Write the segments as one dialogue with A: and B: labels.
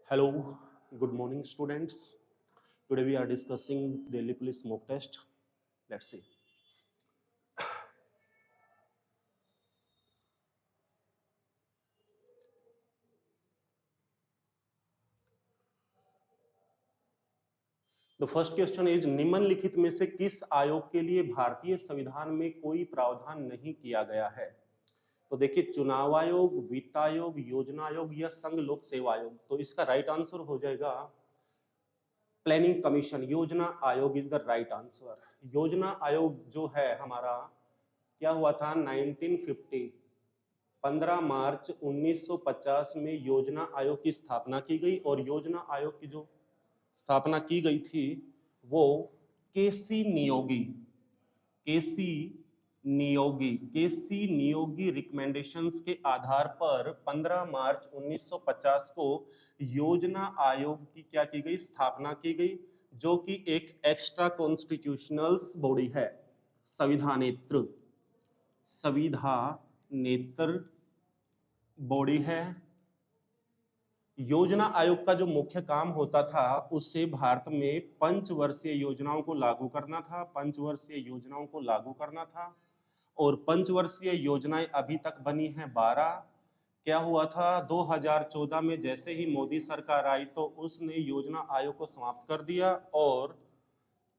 A: Hello, good morning, students. Today we are discussing Delhi Police mock test. Let's see. The first question is निम्नलिखित में से किस आयोग के लिए भारतीय संविधान में कोई प्रावधान नहीं किया गया है? तो देखिए, चुनाव आयोग, वित्त आयोग, योजना आयोग या संघ लोक सेवा आयोग। तो इसका राइट आंसर हो जाएगा प्लानिंग कमीशन, योजना आयोग इज द राइट आंसर। योजना आयोग जो है हमारा, क्या हुआ था 1950 15 मार्च 1950 में योजना आयोग की स्थापना की गई। और योजना आयोग की जो स्थापना की गई थी वो केसी नियोगी रिकमेंडेशंस के आधार पर 15 मार्च 1950 को योजना आयोग की क्या की गई, स्थापना की गई, जो कि एक एक्स्ट्रा कॉन्स्टिट्यूशनल बॉडी है, संविधानेत्र बॉडी है। योजना आयोग का जो मुख्य काम होता था उससे भारत में पंचवर्षीय योजनाओं को लागू करना था, और पंचवर्षीय योजनाएं अभी तक बनी हैं 12। क्या हुआ था 2014 में जैसे ही मोदी सरकार आई तो उसने योजना आयोग को समाप्त कर दिया और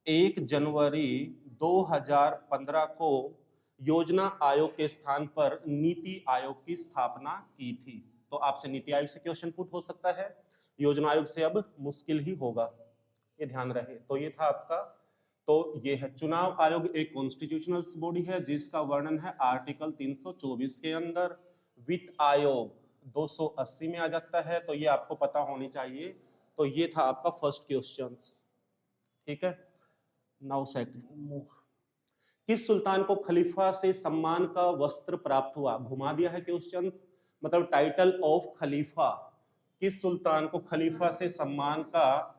A: 1 जनवरी 2015 को योजना आयोग के स्थान पर नीति आयोग की स्थापना की थी। तो आपसे नीति आयोग से क्वेश्चन पुट हो सकता है, योजना आयोग से अब मुश्किल ही होगा, ये ध्यान रहे। तो ये था आपका, तो ये है चुनाव आयोग, एक कॉन्स्टिट्यूशनल बॉडी है जिसका वर्णन है आर्टिकल 324 के अंदर। वित्त आयोग 280 में आ जाता है, तो ये आपको पता होनी चाहिए। तो ये था आपका फर्स्ट क्वेश्चन, ठीक है। नाउ सेकंड, किस सुल्तान को खलीफा से सम्मान का वस्त्र प्राप्त हुआ? घुमा दिया है क्वेश्चन, मतलब टाइटल ऑफ खलीफा, किस सुल्तान को खलीफा से सम्मान का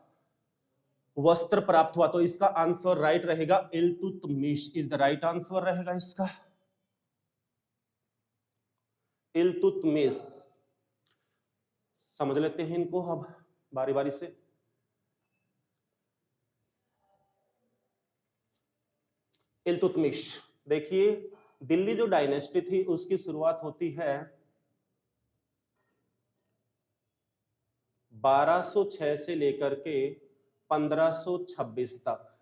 A: वस्त्र प्राप्त हुआ? तो इसका आंसर राइट रहेगा Iltutmish is the right answer रहेगा इसका, इल्तुतमिश। समझ लेते हैं इनको अब बारी बारी से। इल्तुतमिश, देखिए दिल्ली जो डायनेस्टी थी उसकी शुरुआत होती है 1206 से लेकर के 1526 तक,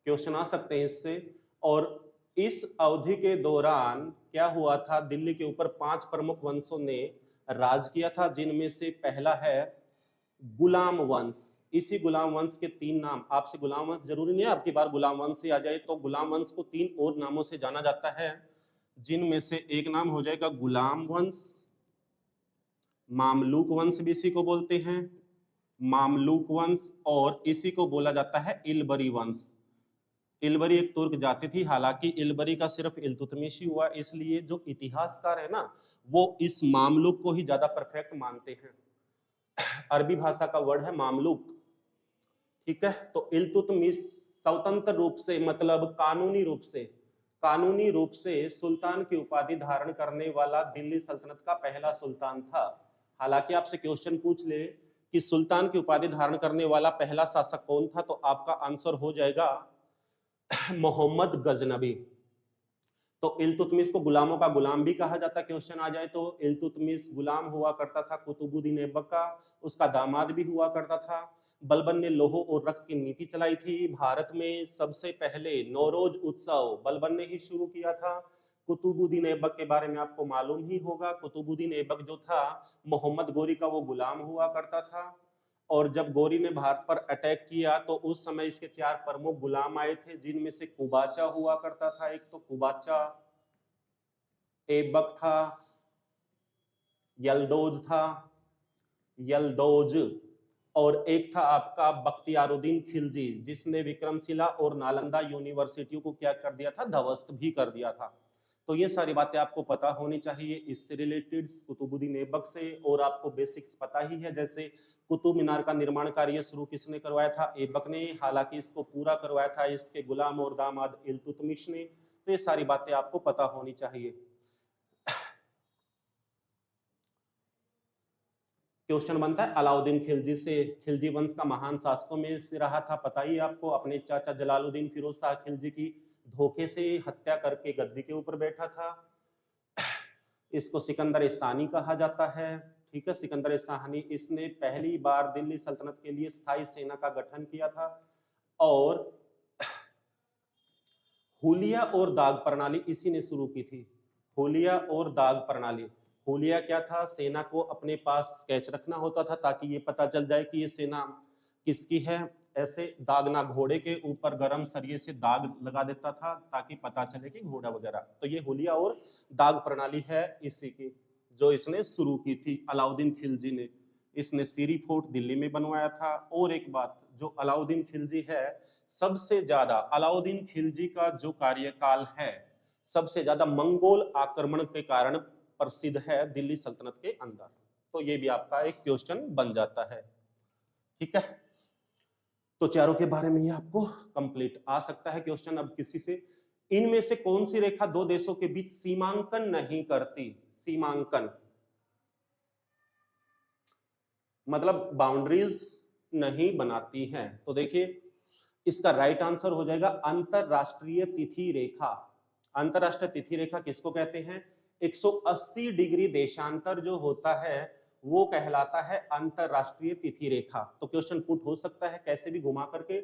A: क्वेश्चन आ सकते हैं इससे। और इस अवधि के दौरान क्या हुआ था, दिल्ली के ऊपर 5 प्रमुख वंशों ने राज किया था, जिनमें से पहला है गुलाम वंश। इसी गुलाम वंश के 3 नाम, आपसे गुलाम वंश जरूरी नहीं है आपकी बार गुलाम वंश से आ जाए, तो गुलाम वंश को 3 और नामों से जाना जाता है, जिनमें से एक नाम हो जाएगा गुलाम वंश, मामलूक वंश भी इसी को बोलते हैं, मामलूक वंश, और इसी को बोला जाता है इलबरी वंश। इलबरी एक तुर्क जाति थी, हालांकि इलबरी का सिर्फ इल्तुतमिश ही हुआ, इसलिए जो इतिहासकार है ना वो इस मामलुक को ही ज्यादा परफेक्ट मानते हैं। अरबी भाषा का वर्ड है मामलुक, ठीक है। तो इल्तुतमिश स्वतंत्र रूप से, मतलब कानूनी रूप से सुल्तान की उपाधि धारण करने वाला दिल्ली सल्तनत का पहला सुल्तान था। हालांकि आपसे क्वेश्चन पूछ ले कि सुल्तान की उपाधि धारण करने वाला पहला शासक कौन था, तो आपका आंसर हो जाएगा मोहम्मद गजनबी। तो इल्तुतमिश को गुलामों का गुलाम भी कहा जाता, क्वेश्चन आ जाए तो। इल्तुतमिश गुलाम हुआ करता था कुतुबुद्दीन ऐबक का, उसका दामाद भी हुआ करता था। बलबन ने लोहो और रक्त की नीति चलाई थी। भारत में सबसे पहले नौरोज उत्सव बलबन ने ही शुरू किया था। कुतुबुद्दीन ऐबक के बारे में आपको मालूम ही होगा, कुतुबुद्दीन ऐबक जो था मोहम्मद गोरी का वो गुलाम हुआ करता था। और जब गोरी ने भारत पर अटैक किया तो उस समय इसके 4 प्रमुख गुलाम आए थे, जिनमें से कुबाचा हुआ करता था, एक तो कुबाचा, ऐबक था, यलदौज, और एक था आपका बख्तियारुद्दीन खिलजी, जिसने विक्रमशिला और नालंदा यूनिवर्सिटियों को क्या कर दिया था, ध्वस्त भी कर दिया था। तो ये सारी बातें आपको पता होनी चाहिए इससे रिलेटेड, कुतुबुद्दीन ऐबक से। और आपको बेसिक्स पता ही है, जैसे कुतुब मीनार का निर्माण कार्य शुरू किसने करवाया था, ऐबक ने, हालांकि इसको पूरा करवाया था इसके गुलाम और दामाद इल्तुतमिश ने। तो ये सारी बातें आपको पता होनी चाहिए। क्वेश्चन बनता है अलाउद्दीन खिलजी से, खिलजी वंश का महान शासकों में से रहा था, पता ही आपको, अपने चाचा जलालुद्दीन फिरोज शाह खिलजी की धोखे से हत्या करके गद्दी के ऊपर बैठा था। इसको सिकंदर सानी कहा जाता है। ठीक है, सिकंदर सानी, इसने पहली बार दिल्ली सल्तनत के लिए स्थायी सेना का गठन किया था। और हुलिया और दाग प्रणाली इसी ने शुरू की थी। हुलिया और दाग प्रणाली, हुलिया क्या था, सेना को अपने पास स्केच रखना होता था ताकि ये पता चल जाए कि ये सेना किसकी है। ऐसे दागना, घोड़े के ऊपर गरम सरिये से दाग लगा देता था ताकि पता चले कि घोड़ा वगैरह। तो ये हुलिया और दाग प्रणाली है इसी की, जो इसने शुरू की थी अलाउद्दीन खिलजी ने। इसने सीरी फोर्ट दिल्ली में बनवाया था। और एक बात, जो अलाउद्दीन खिलजी है, सबसे ज्यादा अलाउद्दीन खिलजी का जो कार्यकाल है सबसे ज्यादा मंगोल आक्रमण के कारण प्रसिद्ध है दिल्ली सल्तनत के अंदर। तो ये भी आपका एक क्वेश्चन बन जाता है। ठीक है, तो चारों के बारे में ये आपको कंप्लीट आ सकता है क्वेश्चन। अब किसी से, इनमें से कौन सी रेखा दो देशों के बीच सीमांकन नहीं करती? सीमांकन मतलब बाउंड्रीज नहीं बनाती हैं। तो देखिए, इसका राइट आंसर हो जाएगा अंतरराष्ट्रीय तिथि रेखा। अंतरराष्ट्रीय तिथि रेखा किसको कहते हैं? 180 डिग्री देशांतर जो होता है वो कहलाता है अंतरराष्ट्रीय तिथि रेखा। तो क्वेश्चन पुट हो सकता है कैसे भी घुमा करके।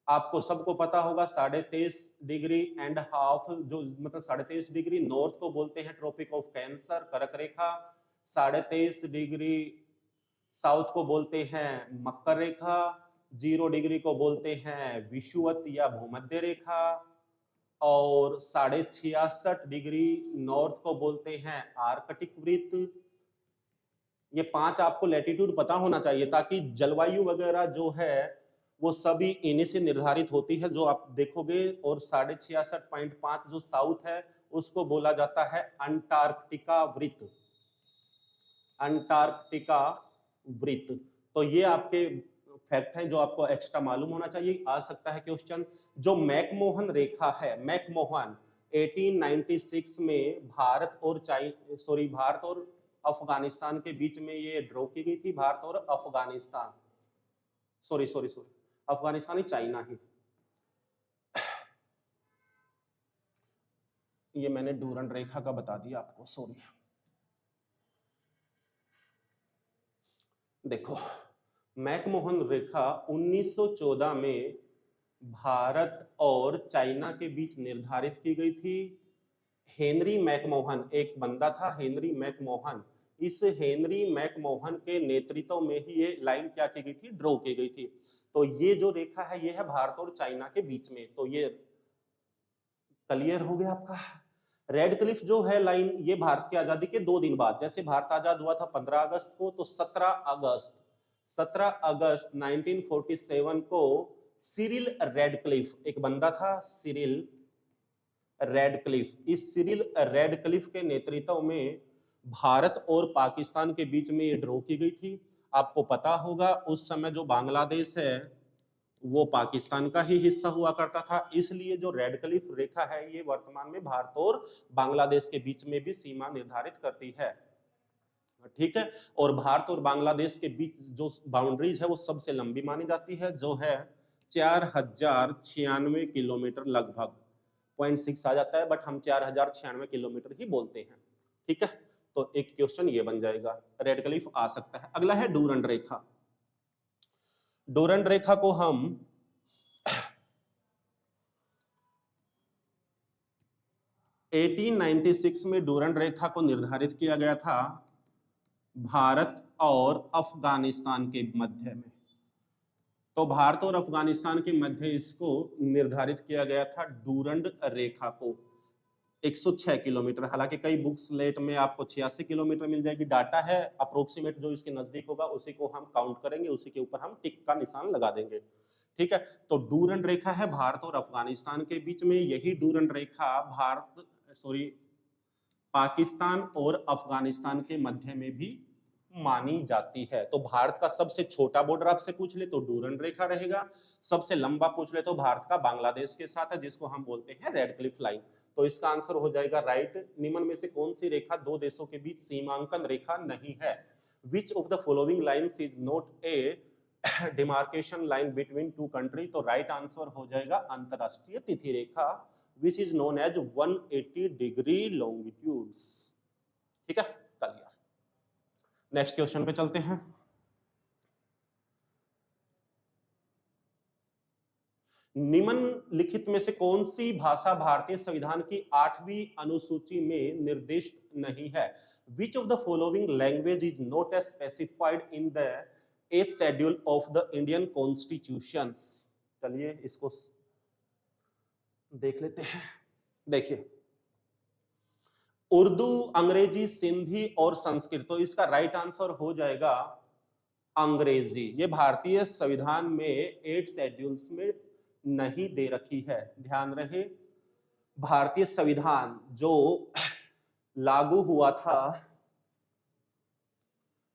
A: आपको सबको पता होगा 23.5 डिग्री एंड हाफ, जो मतलब 23.5 डिग्री नॉर्थ को बोलते हैं ट्रॉपिक ऑफ कैंसर, कर्क रेखा। 23.5 डिग्री साउथ को बोलते हैं मकर रेखा। 0 डिग्री को बोलते हैं विषुवत या भूमध्य रेखा। और 66.5 डिग्री नॉर्थ को बोलते हैं आर्कटिक वृत्त। ये 5 आपको लैटिट्यूड पता होना चाहिए ताकि जलवायु वगैरह जो है वो सभी इन्हीं से निर्धारित होती है, जो आप देखोगे। और 66.5 जो साउथ है उसको बोला जाता है अंटार्कटिका वृत्त। अंटार्कटिका वृत्त। तो ये आपके फैक्ट हैं जो आपको एक्स्ट्रा मालूम होना चाहिए। आ सकता है क्वेश्चन। जो मैकमोहन रेखा है, मैकमोहन 1896 में भारत और अफगानिस्तान के बीच में ये ड्रॉ की गई थी। भारत और अफगानिस्तान, सॉरी अफगानिस्तान ही, चाइना ही। ये मैंने डूरंड रेखा का बता दिया आपको, सॉरी। देखो, मैकमोहन रेखा 1914 में भारत और चाइना के बीच निर्धारित की गई थी। हेनरी मैकमोहन एक बंदा था, हेनरी मैकमोहन। इस हेनरी मैकमोहन के नेतृत्व में ही ये लाइन क्या की गई थी, ड्रॉ की गई थी। तो ये जो रेखा है ये है भारत और चाइना के बीच में। तो ये क्लियर हो गया आपका। रेड क्लिफ जो है लाइन, ये भारत की आजादी के 2 दिन बाद, जैसे भारत आजाद हुआ था 15 अगस्त को, तो 17 अगस्त 1947 को सिरिल रेडक्लिफ एक बंदा था, सिरिल रेडक्लिफ। इस सिरिल रेडक्लिफ के नेतृत्व में भारत और पाकिस्तान के बीच में ये ड्रॉ की गई थी। आपको पता होगा उस समय जो बांग्लादेश है वो पाकिस्तान का ही हिस्सा हुआ करता था, इसलिए जो रेड क्लिफ रेखा है ये वर्तमान में भारत और बांग्लादेश के बीच में भी सीमा निर्धारित करती है। ठीक है, और भारत और बांग्लादेश के बीच जो बाउंड्रीज है वो सबसे लंबी मानी जाती है, जो है 4096 किलोमीटर लगभग। 0.6 आ जाता है, बट हम 4096 किलोमीटर ही बोलते हैं। ठीक है, तो एक क्वेश्चन ये बन जाएगा, रेड क्लिफ आ सकता है। अगला है डूरंड रेखा। डूरंड रेखा को हम 1896 में डूरंड रेखा को निर्धारित किया गया था भारत और अफगानिस्तान के मध्य में। तो भारत और अफगानिस्तान के मध्य इसको निर्धारित किया गया था डूरंड रेखा को 106 किलोमीटर। हालांकि कई बुक्स लेट में आपको 86 किलोमीटर मिल जाएगी। डाटा है अप्रोक्सीमेट, जो इसके नजदीक होगा उसी को हम काउंट करेंगे, उसी के ऊपर हम टिक का निशान लगा देंगे। ठीक है, तो डूरंड रेखा है भारत और अफगानिस्तान के बीच में। यही डूरंड रेखा पाकिस्तान और अफगानिस्तान के मध्य में भी मानी जाती है। तो भारत का सबसे छोटा बॉर्डर आपसे पूछ ले तो डूरंड रेखा रहेगा, सबसे लंबा पूछ ले तो भारत का बांग्लादेश के साथ है, जिसको हम बोलते हैं रेड क्लिफ लाइन। तो इसका आंसर हो जाएगा राइट। निम्न में से कौन सी रेखा दो देशों के बीच सीमांकन रेखा नहीं है? Which of the following lines is not a demarcation line between two country, तो राइट आंसर हो जाएगा अंतरराष्ट्रीय तिथि रेखा which is known as 180 degree longitudes. ठीक है, क्लियर। नेक्स्ट क्वेश्चन पे चलते हैं। निम्नलिखित में से कौन सी भाषा भारतीय संविधान की 8वीं अनुसूची में निर्दिष्ट नहीं है? Which of the following language is not as specified in the 8th schedule of the Indian constitutions? चलिए इसको देख लेते हैं। देखिए, उर्दू, अंग्रेजी, सिंधी और संस्कृत, तो इसका राइट आंसर हो जाएगा अंग्रेजी। ये भारतीय संविधान में 8 शेड्यूल्स में नहीं दे रखी है, ध्यान रहे। भारतीय संविधान जो लागू हुआ था,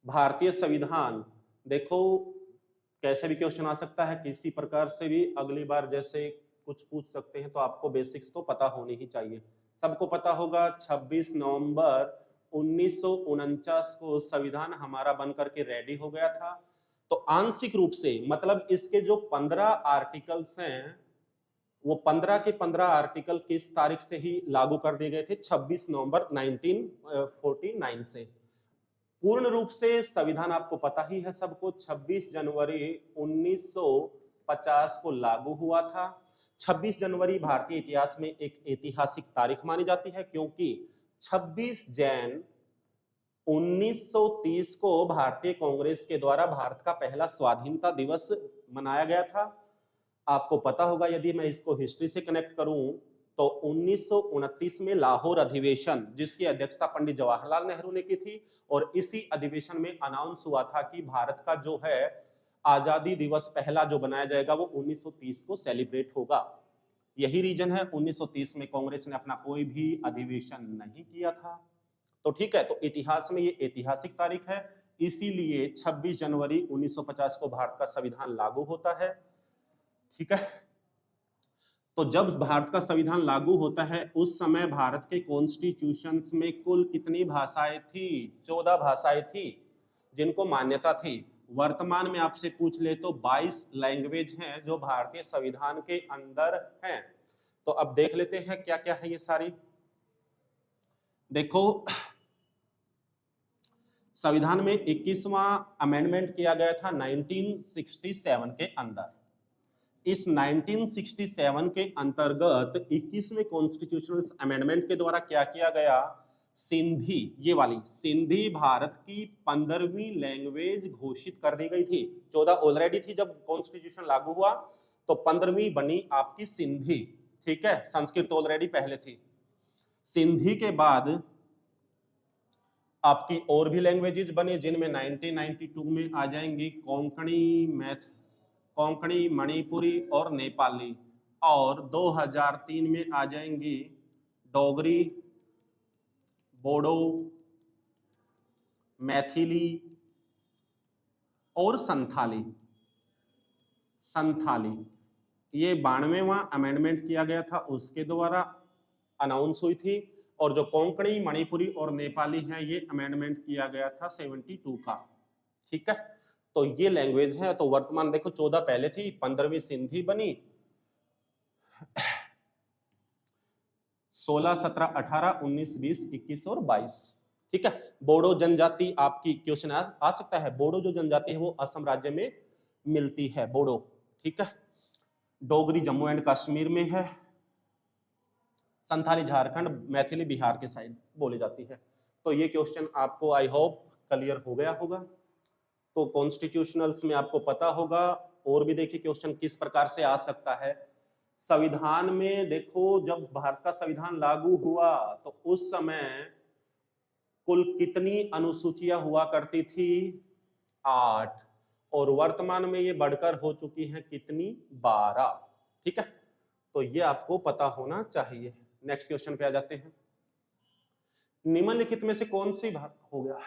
A: भारतीय संविधान, देखो कैसे भी क्वेश्चन आ सकता है, किसी प्रकार से भी अगली बार जैसे कुछ पूछ सकते हैं, तो आपको बेसिक्स तो पता होनी ही चाहिए। सबको पता होगा 26 नवंबर 1949 को संविधान हमारा बनकर के रेडी हो गया था। तो आंशिक रूप से मतलब इसके जो 15 आर्टिकल्स हैं, वो 15 के 15 आर्टिकल किस तारीख से ही लागू कर दिए गए थे? 26 नवंबर 1949 से। पूर्ण रूप से संविधान आपको पता ही है सबको, 26 जनवरी 1950 को लागू हुआ था। 26 जनवरी भारतीय इतिहास में एक ऐतिहासिक तारीख मानी जाती है, क्योंकि 26 जैन 1930 को भारतीय कांग्रेस के द्वारा भारत का पहला स्वाधीनता दिवस मनाया गया था। आपको पता होगा, यदि मैं इसको हिस्ट्री से कनेक्ट करूं, तो 1929 में लाहौर अधिवेशन, जिसकी अध्यक्षता पंडित जवाहरलाल नेहरू ने की थी, और इसी अधिवेशन में अनाउंस हुआ था कि भारत का जो है आजादी दिवस पहला जो बनाया जाएगा वो 1930 को सेलिब्रेट होगा। यही रीजन है 1930 में कांग्रेस ने अपना कोई भी अधिवेशन नहीं किया था। तो ठीक है, तो इतिहास में ये ऐतिहासिक तारीख है, इसीलिए 26 जनवरी 1950 को भारत का संविधान लागू होता है। ठीक है, तो जब भारत का संविधान लागू होता है उस समय भारत के कॉन्स्टिट्यूशंस में कुल कितनी भाषाएं थी? 14 भाषाएं थी जिनको मान्यता थी। वर्तमान में आपसे पूछ ले तो 22 लैंग्वेज हैं जो भारतीय संविधान के अंदर हैं। तो अब देख लेते हैं क्या क्या है ये सारी। देखो, संविधान में 21वां अमेंडमेंट किया गया था 1967 के अंदर। इस 1967 के अंतर्गत 21वें कॉन्स्टिट्यूशनल अमेंडमेंट के द्वारा क्या किया गया? सिंधी, ये वाली सिंधी भारत की 15वीं लैंग्वेज घोषित कर दी गई थी। 14 ऑलरेडी थी जब कॉन्स्टिट्यूशन लागू हुआ, तो 15वीं बनी आपकी सिंधी। ठीक है, संस्कृत ऑलरेडी पहले थी। सिंधी के बाद आपकी और भी लैंग्वेजेस बने, जिनमें 1992 में आ जाएंगी कोंकणी, मणिपुरी और नेपाली, और 2003 में आ जाएंगी डोगरी, बोडो, मैथिली और संथाली। ये 92वां अमेंडमेंट किया गया था, उसके द्वारा अनाउंस हुई थी। और जो कोंकणी, मणिपुरी और नेपाली हैं, ये अमेंडमेंट किया गया था 72 का। ठीक है, तो ये लैंग्वेज है। तो वर्तमान देखो 14 पहले थी, 15वीं सिंधी बनी, 16, 17, 18, 19, 20, 21 और 22। ठीक है, बोडो जनजाति आपकी क्वेश्चन आ सकता है। बोडो जो जनजाति है वो असम राज्य में मिलती है, बोडो। ठीक है, डोगरी जम्मू एंड कश्मीर में है, संथाली झारखंड, मैथिली बिहार के साइड बोली जाती है। तो ये क्वेश्चन आपको आई होप क्लियर हो गया होगा। तो कॉन्स्टिट्यूशनल्स में आपको पता होगा। और भी देखिए क्वेश्चन किस प्रकार से आ सकता है। संविधान में देखो, जब भारत का संविधान लागू हुआ तो उस समय कुल कितनी अनुसूचियां हुआ करती थी? 8, और वर्तमान में ये बढ़कर हो चुकी हैं कितनी? 12। ठीक है, तो ये आपको पता होना चाहिए। नेक्स्ट क्वेश्चन पे आ जाते हैं। निम्नलिखित में से कौन सी हो गया,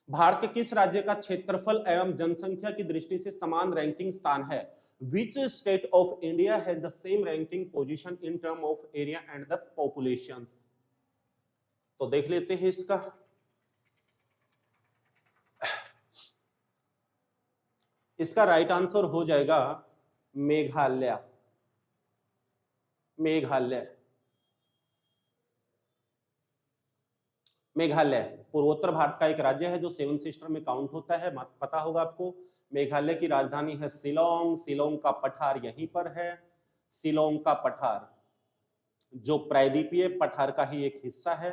A: भारत के किस राज्य का क्षेत्रफल एवं जनसंख्या की दृष्टि से समान रैंकिंग स्थान है? Which state of India has the same ranking position in term of area and the populations? तो देख लेते हैं इसका। इसका राइट आंसर हो जाएगा मेघालय। मेघालय मेघालय पूर्वोत्तर भारत का एक राज्य है जो सेवन सिस्टर में काउंट होता है, पता होगा आपको। मेघालय की राजधानी है शिलोंग। शिलोंग का पठार यहीं पर है। शिलोंग का पठार जो प्रायद्वीपीय पठार का ही एक हिस्सा है,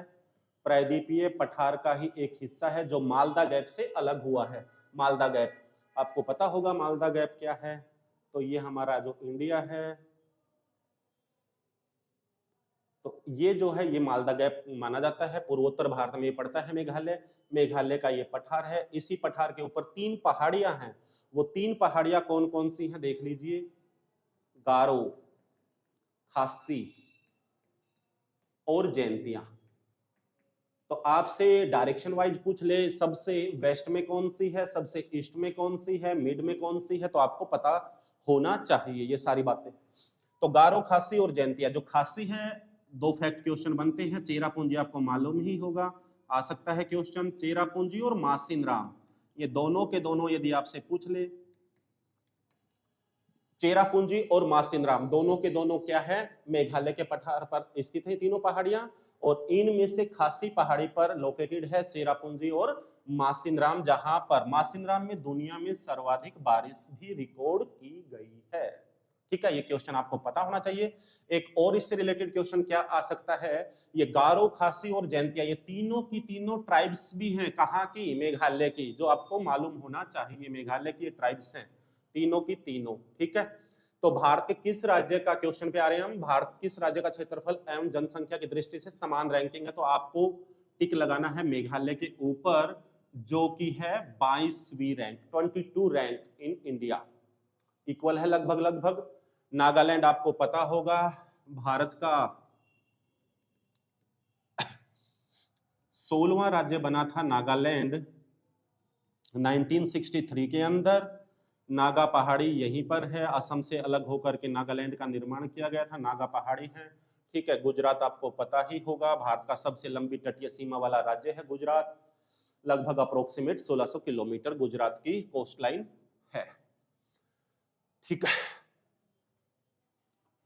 A: प्रायद्वीपीय पठार का ही एक हिस्सा है जो मालदा गैप से अलग हुआ है। मालदा गैप आपको पता होगा, मालदा गैप क्या है। तो ये हमारा जो इंडिया है, तो ये जो है ये मालदा गैप माना जाता है, पूर्वोत्तर भारत में ये पड़ता है मेघालय। मेघालय का ये पठार है, इसी पठार के ऊपर 3 पहाड़ियां हैं। वो 3 पहाड़ियां कौन कौन सी हैं देख लीजिए, गारो, खासी और जैंतिया। तो आपसे डायरेक्शन वाइज पूछ ले, सबसे वेस्ट में कौन सी है, सबसे ईस्ट में कौन सी है, मिड में कौन सी है, तो आपको पता होना चाहिए ये सारी बातें। तो गारो, खासी और जैंतिया। जो खासी है, 2 फैक्ट क्वेश्चन बनते हैं। चेरापूंजी आपको मालूम ही होगा, आ सकता है क्वेश्चन। चेरापूंजी और मासिनराम, ये दोनों के दोनों यदि आपसे पूछ ले, चेरापूंजी और मासिनराम दोनों के दोनों क्या है, मेघालय के पठार पर स्थित है तीनों पहाड़ियां। और इनमें से खासी पहाड़ी पर लोकेटेड है चेरापूंजी और मासिनराम, जहां पर मासिनराम में दुनिया में सर्वाधिक बारिश भी रिकॉर्ड की गई है। ठीक है, ये क्वेश्चन आपको पता होना चाहिए। एक और इससे रिलेटेड क्वेश्चन क्या आ सकता है, ये गारो, खासी और जैंतिया ये तीनों की तीनों ट्राइब्स भी हैं, कहाँ की, मेघालय की, जो आपको मालूम होना चाहिए। मेघालय की ट्राइब्स हैं तीनों की तीनों। ठीक है, तो भारत के किस राज्य का, क्वेश्चन पे आ रहे हैं हम, भारत किस राज्य का क्षेत्रफल एवं जनसंख्या की दृष्टि से समान रैंकिंग है, तो आपको टिक लगाना है मेघालय के ऊपर, जो कि है 22वीं rank, 22 rank in India, equal है लगभग लगभग। नागालैंड आपको पता होगा, भारत का 16वां राज्य बना था नागालैंड 1963 के अंदर। नागा पहाड़ी यहीं पर है, असम से अलग होकर के नागालैंड का निर्माण किया गया था, नागा पहाड़ी है। ठीक है, गुजरात आपको पता ही होगा, भारत का सबसे लंबी तटीय सीमा वाला राज्य है गुजरात, लगभग अप्रोक्सीमेट 1600 किलोमीटर गुजरात की कोस्ट लाइन है। ठीक है,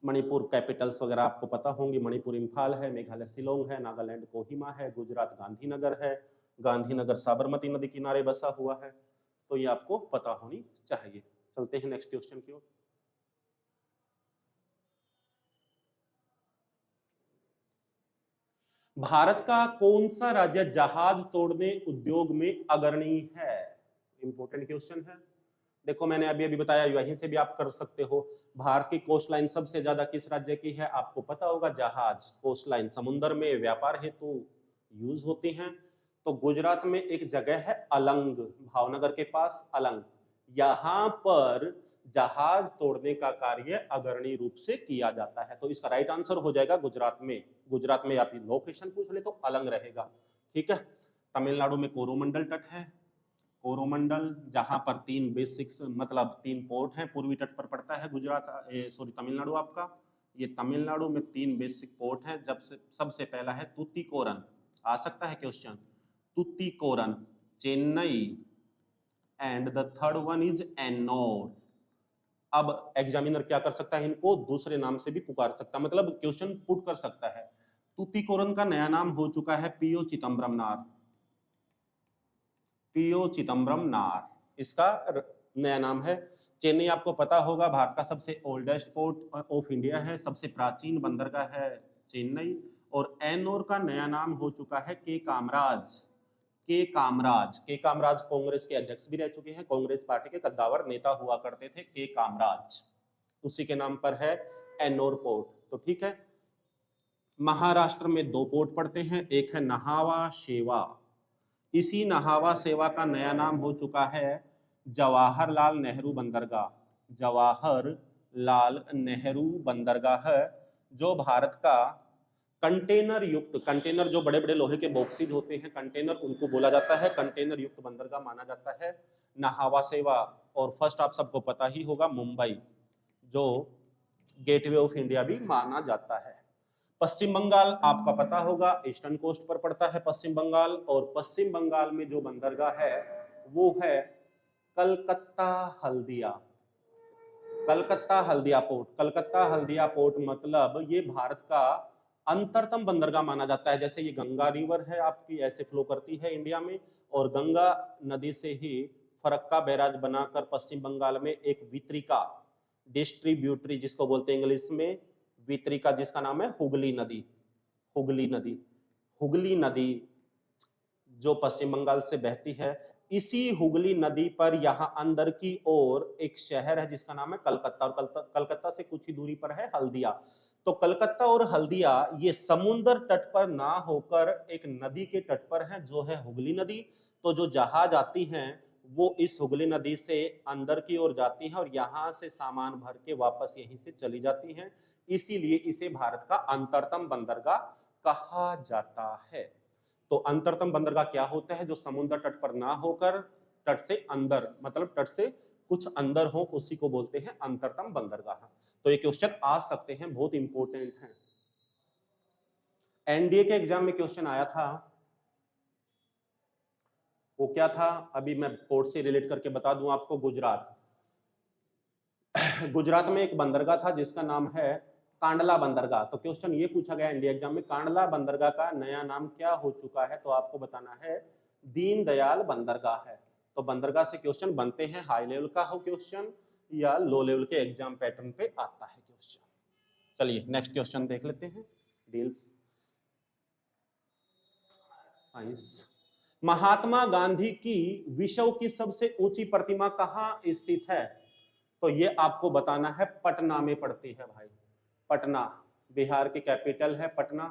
A: मणिपुर कैपिटल्स वगैरह आपको पता होंगी, मणिपुर इम्फाल है, मेघालय शिलोंग है, नागालैंड कोहिमा है, गुजरात गांधीनगर है। गांधीनगर साबरमती नदी किनारे बसा हुआ है, तो ये आपको पता होनी चाहिए। चलते हैं नेक्स्ट क्वेश्चन की ओर। भारत का कौन सा राज्य जहाज तोड़ने उद्योग में अग्रणी है, इंपॉर्टेंट क्वेश्चन है। देखो मैंने अभी अभी बताया, वहीं से भी आप कर सकते हो। भारत की कोस्ट लाइन सबसे ज्यादा किस राज्य की है, आपको पता होगा, जहाज कोस्ट लाइन समुद्र में व्यापार हेतु यूज होती हैं। तो गुजरात में एक जगह है अलंग, भावनगर के पास अलंग, यहां पर जहाज तोड़ने का कार्य अग्रणी रूप से किया जाता है। तो इसका राइट आंसर हो जाएगा गुजरात में। गुजरात में आप लोकेशन पूछ ले तो अलंग रहेगा। ठीक है, तमिलनाडु में कोरोमंडल तट है, कोरोमंडल, जहां पर 3 बेसिक मतलब 3 पोर्ट हैं, पूर्वी तट पर पड़ता है गुजरात, सॉरी तमिलनाडु आपका। ये तमिलनाडु में 3 बेसिक पोर्ट हैं, जब से सबसे पहला है तुतीकोरन, आ सकता है question, Tuticorin, Chennai, and the third one is Ennore. अब एग्जामिनर क्या कर सकता है, इनको दूसरे नाम से भी पुकार सकता है, मतलब क्वेश्चन पुट कर सकता है। तुतीकोरन का नया नाम हो चुका है पीओ चिदम्बरम नार, पीओ चिदम्बरम नार इसका नया नाम है। चेन्नई आपको पता होगा भारत का सबसे ओल्डेस्ट पोर्ट ऑफ इंडिया है, सबसे प्राचीन बंदरगाह है चेन्नई। और एनोर का नया नाम हो चुका है के कामराज। के कामराज, के कामराज कांग्रेस के अध्यक्ष भी रह चुके हैं, कांग्रेस पार्टी के कद्दावर नेता हुआ करते थे के कामराज, उसी के नाम पर है एनोर पोर्ट। तो ठीक है, महाराष्ट्र में 2 पोर्ट पड़ते हैं, एक है नहावा शेवा, इसी नहावा सेवा का नया नाम हो चुका है जवाहरलाल नेहरू बंदरगाह, जवाहरलाल नेहरू बंदरगाह, जो भारत का कंटेनर युक्त, कंटेनर जो बड़े बड़े लोहे के बॉक्सेज होते हैं कंटेनर, उनको बोला जाता है कंटेनर युक्त बंदरगाह माना जाता है नहावा सेवा। और फर्स्ट आप सबको पता ही होगा मुंबई, जो गेटवे ऑफ इंडिया भी माना जाता है। पश्चिम बंगाल आपका पता होगा, ईस्टर्न कोस्ट पर पड़ता है पश्चिम बंगाल, और पश्चिम बंगाल में जो बंदरगाह है वो है कलकत्ता हल्दिया, कलकत्ता हल्दिया पोर्ट। कलकत्ता हल्दिया पोर्ट मतलब ये भारत का अंतरतम बंदरगाह माना जाता है। जैसे ये गंगा रिवर है आपकी, ऐसे फ्लो करती है इंडिया में, और गंगा नदी से ही फरक्का बैराज बनाकर पश्चिम बंगाल में एक वितरिका डिस्ट्रीब्यूटरी, जिसको बोलते हैं इंग्लिश में वितरिका, जिसका नाम है हुगली नदी। हुगली नदी, हुगली नदी जो पश्चिम बंगाल से बहती है, इसी हुगली नदी पर यहाँ अंदर की ओर एक शहर है जिसका नाम है कलकत्ता, और कलकत्ता से कुछ ही दूरी पर है हल्दिया। तो कलकत्ता और हल्दिया ये समुद्र तट पर ना होकर एक नदी के तट पर है, जो है हुगली नदी। तो जो जहाज आती हैं वो इस हुगली नदी से अंदर की ओर जाती हैं और यहाँ से सामान भर के वापस यहीं से चली जाती हैं, इसीलिए इसे भारत का अंतरतम बंदरगाह कहा जाता है। तो अंतरतम बंदरगाह क्या होता है? जो समुद्र तट पर ना होकर तट से अंदर, मतलब तट से कुछ अंदर हो, उसी को बोलते हैं अंतरतम बंदरगाह। तो ये क्वेश्चन आ सकते हैं, बहुत इंपॉर्टेंट है। एनडीए के एग्जाम में क्वेश्चन आया था, वो क्या था अभी मैं पोर्ट से रिलेट करके बता दूं आपको। गुजरात गुजरात में एक बंदरगाह था जिसका नाम है कांडला बंदरगाह। तो क्वेश्चन ये पूछा गया इंडिया एग्जाम में, कांडला बंदरगाह का नया नाम क्या हो चुका है? तो आपको बताना है दीनदयाल बंदरगाह है। तो बंदरगाह से क्वेश्चन बनते हैं, हाई लेवल का हो क्वेश्चन या लो लेवल के एग्जाम पैटर्न पे आता है क्वेश्चन। चलिए नेक्स्ट क्वेश्चन देख लेते हैं। Deals science. महात्मा गांधी की विश्व की सबसे ऊंची प्रतिमा कहां स्थित है? तो ये आपको बताना है, पटना में पड़ती है भाई। पटना बिहार की कैपिटल है पटना,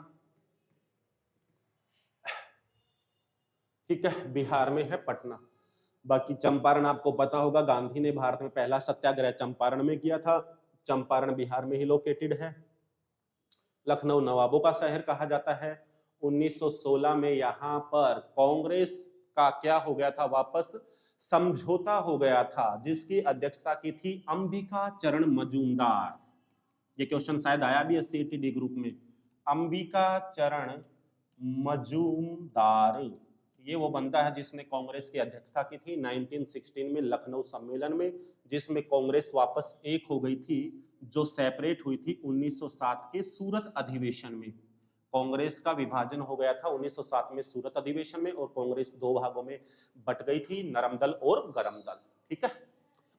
A: ठीक है, बिहार में है पटना। बाकी चंपारण आपको पता होगा, गांधी ने भारत में पहला सत्याग्रह चंपारण में किया था। चंपारण बिहार में ही लोकेटेड है। लखनऊ नवाबों का शहर कहा जाता है। 1916 में यहाँ पर कांग्रेस का क्या हो गया था? वापस समझौता हो गया था, जिसकी अध्यक्षता की थी अंबिका चरण मजूमदार। ये क्वेश्चन शायद आया भी है सीटीडी ग्रुप में। अंबिका चरण मजूमदार ये वो बंदा है जिसने कांग्रेस की अध्यक्षता की थी 1916 में लखनऊ सम्मेलन में, जिसमें कांग्रेस वापस एक हो गई थी, जो सेपरेट हुई थी 1907 के सूरत अधिवेशन में। कांग्रेस का विभाजन हो गया था 1907 में सूरत अधिवेशन में, और कांग्रेस दो भागों में बट गई थी, नरम दल और गरम दल, ठीक है।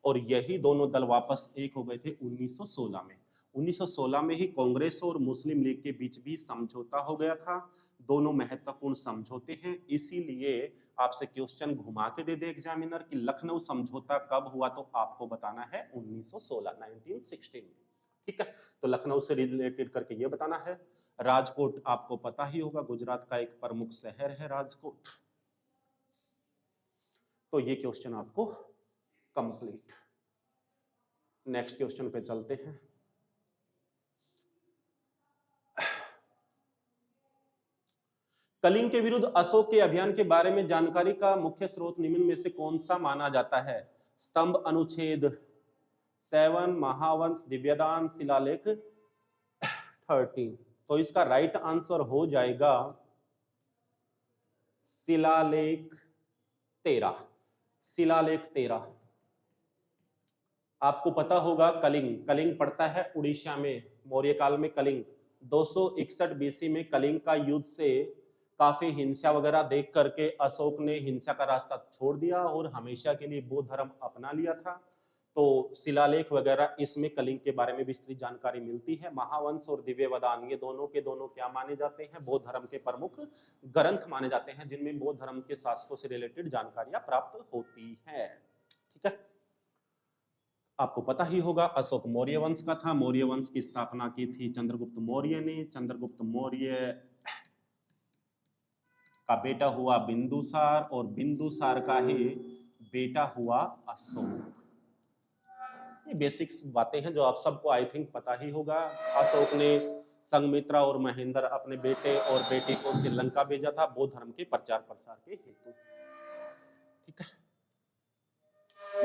A: और यही दोनों दल वापस एक हो गए थे 1916 में। 1916 में ही कांग्रेस और मुस्लिम लीग के बीच भी समझौता हो गया था। दोनों महत्वपूर्ण समझौते हैं, इसीलिए आपसे क्वेश्चन घुमा के दे दे एग्जामिनर कि लखनऊ समझौता कब हुआ, तो आपको बताना है 1916 1916 में, ठीक है। तो लखनऊ से रिलेटेड करके ये बताना है। राजकोट आपको पता ही होगा, गुजरात का एक प्रमुख शहर है राजकोट। तो ये क्वेश्चन आपको कंप्लीट। नेक्स्ट क्वेश्चन पे चलते हैं। कलिंग के विरुद्ध अशोक के अभियान के बारे में जानकारी का मुख्य स्रोत निम्न में से कौन सा माना जाता है? स्तंभ अनुच्छेद 7, महावंश, दिव्यदान, शिलालेख 13। तो इसका राइट आंसर हो जाएगा शिलालेख 13। शिलालेख 13। आपको पता होगा कलिंग, कलिंग पड़ता है उड़ीसा में, मौर्य काल में कलिंग। 261 बीसी में कलिंग का युद्ध से काफी हिंसा वगैरह देख करके अशोक ने हिंसा का रास्ता छोड़ दिया और हमेशा के लिए बौद्ध धर्म अपना लिया था। तो शिलालेख वगैरह इसमें कलिंग के बारे में विस्तृत जानकारी मिलती है। महावंश और दिव्यवदान ये दोनों के दोनों क्या माने जाते हैं? बौद्ध धर्म के प्रमुख ग्रंथ माने जाते हैं, जिनमें बौद्ध धर्म के शासकों से रिलेटेड जानकारियां प्राप्त होती है, ठीक है। आपको पता ही होगा अशोक मौर्य वंश का था। मौर्य वंश की स्थापना की थी चंद्रगुप्त मौर्य ने। चंद्रगुप्त मौर्य का बेटा हुआ बिंदुसार, और बिंदुसार का ही बेटा हुआ अशोक। ये बेसिक्स बातें हैं जो आप सबको आई थिंक पता ही होगा। अशोक ने संघमित्रा और महेंद्र अपने बेटे और बेटी को श्रीलंका भेजा था बौद्ध धर्म के प्रचार प्रसार के हेतु, ठीक है।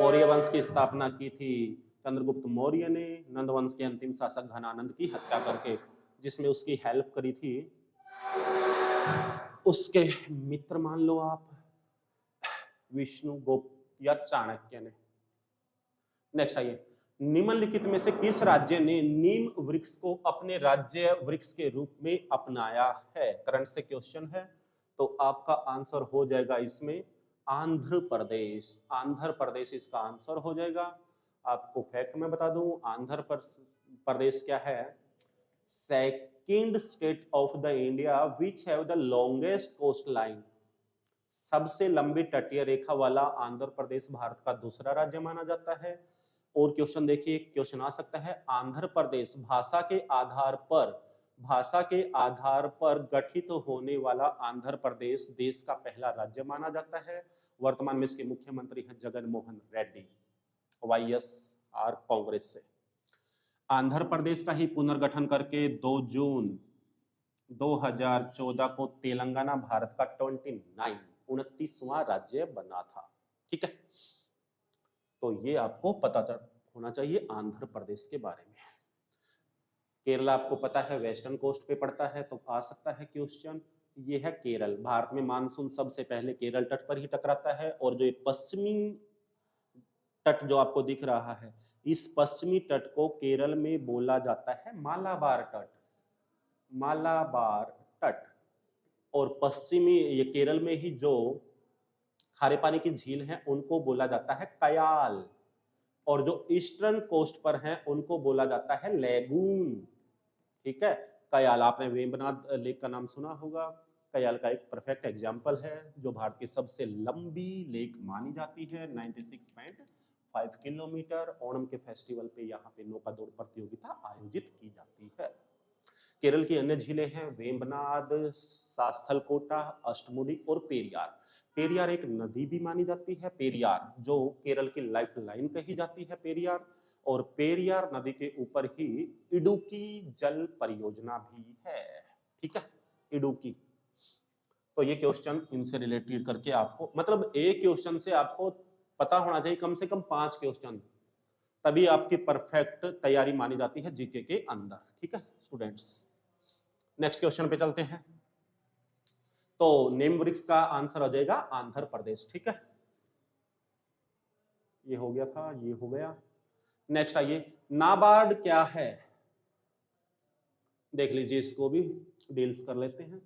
A: मौर्य वंश की स्थापना की थी चंद्रगुप्त मौर्य ने नंद वंश के अंतिम शासक घनानंद की हत्या करके, जिसमें उसकी हेल्प करी थी उसके मित्र मान लो आप विष्णु या चाणक्य ने। नेक्स्ट आइए, निम्नलिखित में से किस राज्य ने नीम वृक्ष को अपने राज्य वृक्ष के रूप में अपनाया है? करंट से क्वेश्चन है, तो आपका आंसर हो जाएगा इसमें आंध्र प्रदेश। आंध्र प्रदेश इसका आंसर हो जाएगा। आपको फैक्ट में बता दूं, आंध्र प्रदेश क्या है? Second state of the India which have the longest coast line. सबसे लंबी तटीय रेखा वाला आंध्र प्रदेश भारत का दूसरा राज्य माना जाता है। और क्वेश्चन देखिए, क्वेश्चन आ सकता है, आंध्र प्रदेश भाषा के आधार पर गठित होने वाला आंध्र प्रदेश देश का पहला राज्य माना जाता है। वर्तमान में इसके मुख्यमंत्री हैं जगन मोहन रेड्डी, YSR कांग्रेस से। आंध्र प्रदेश का ही पुनर्गठन करके 2 जून 2014 को तेलंगाना भारत का 29वां राज्य बना था। ठीक है, तो ये आपको पता होना चाहिए आंध्र प्रदेश के बारे में। केरला आपको पता है वेस्टर्न कोस्ट पे पड़ता है, तो आ सकता है क्वेश्चन। ये है केरल। भारत में मानसून सबसे पहले केरल तट पर ही टकराता है, और जो पश्चिमी तट जो आपको दिख रहा है, इस पश्चिमी तट को केरल में बोला जाता है मालाबार तट। मालाबार तट। और पश्चिमी ये केरल में ही जो खारे पानी की झील है उनको बोला जाता है कयाल, और जो ईस्टर्न कोस्ट पर हैं उनको बोला जाता है लेगून। ठीक है, कयाल, आपने वेम्बनाथ लेक का नाम सुना होगा। कयाल का एक परफेक्ट एग्जाम्पल है, जो भारत की सबसे लंबी लेक मानी जाती है, 96.5 किलोमीटर। ओणम के फेस्टिवल पे यहाँ पे नौका दौड़ प्रतियोगिता आयोजित की जाती है। केरल की अन्य झीलें हैं वेम्बनाथ, सास्थलकोटा, अष्टमुडी और पेरियार। पेरियार एक नदी भी मानी जाती है, पेरियार जो केरल की लाइफ लाइन कही जाती है पेरियार। और पेरियार नदी के ऊपर ही इडुक्की जल परियोजना भी है। ठीक है, इडुक्की। तो ये क्वेश्चन इनसे रिलेटेड करके आपको, मतलब एक क्वेश्चन से आपको पता होना चाहिए कम से कम 5 क्वेश्चन, तभी आपकी परफेक्ट तैयारी मानी जाती है जीके के अंदर। ठीक है स्टूडेंट्स, नेक्स्ट क्वेश्चन पे चलते हैं। तो नीम वृक्ष का आंसर हो जाएगा आंध्र प्रदेश। ठीक है, ये हो गया था, ये हो गया। नेक्स्ट आइए, नाबार्ड क्या है? देख लीजिए, इसको भी डील्स कर लेते हैं।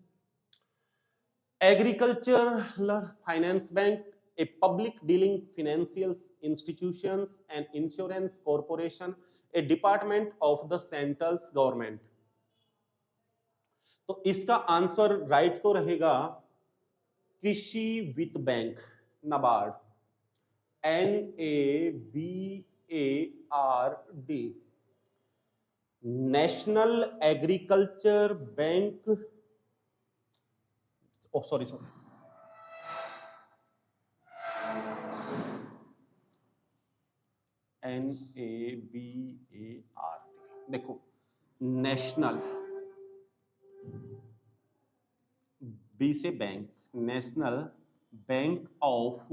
A: Agricultural finance bank, a public dealing financial institutions and insurance corporation, a department of the central government. तो इसका आंसर राइट तो रहेगा कृषि वित्त bank, NABARD, NABARD, national agriculture bank. Oh sorry NABARD। देखो, नेशनल, बी से bank, national bank of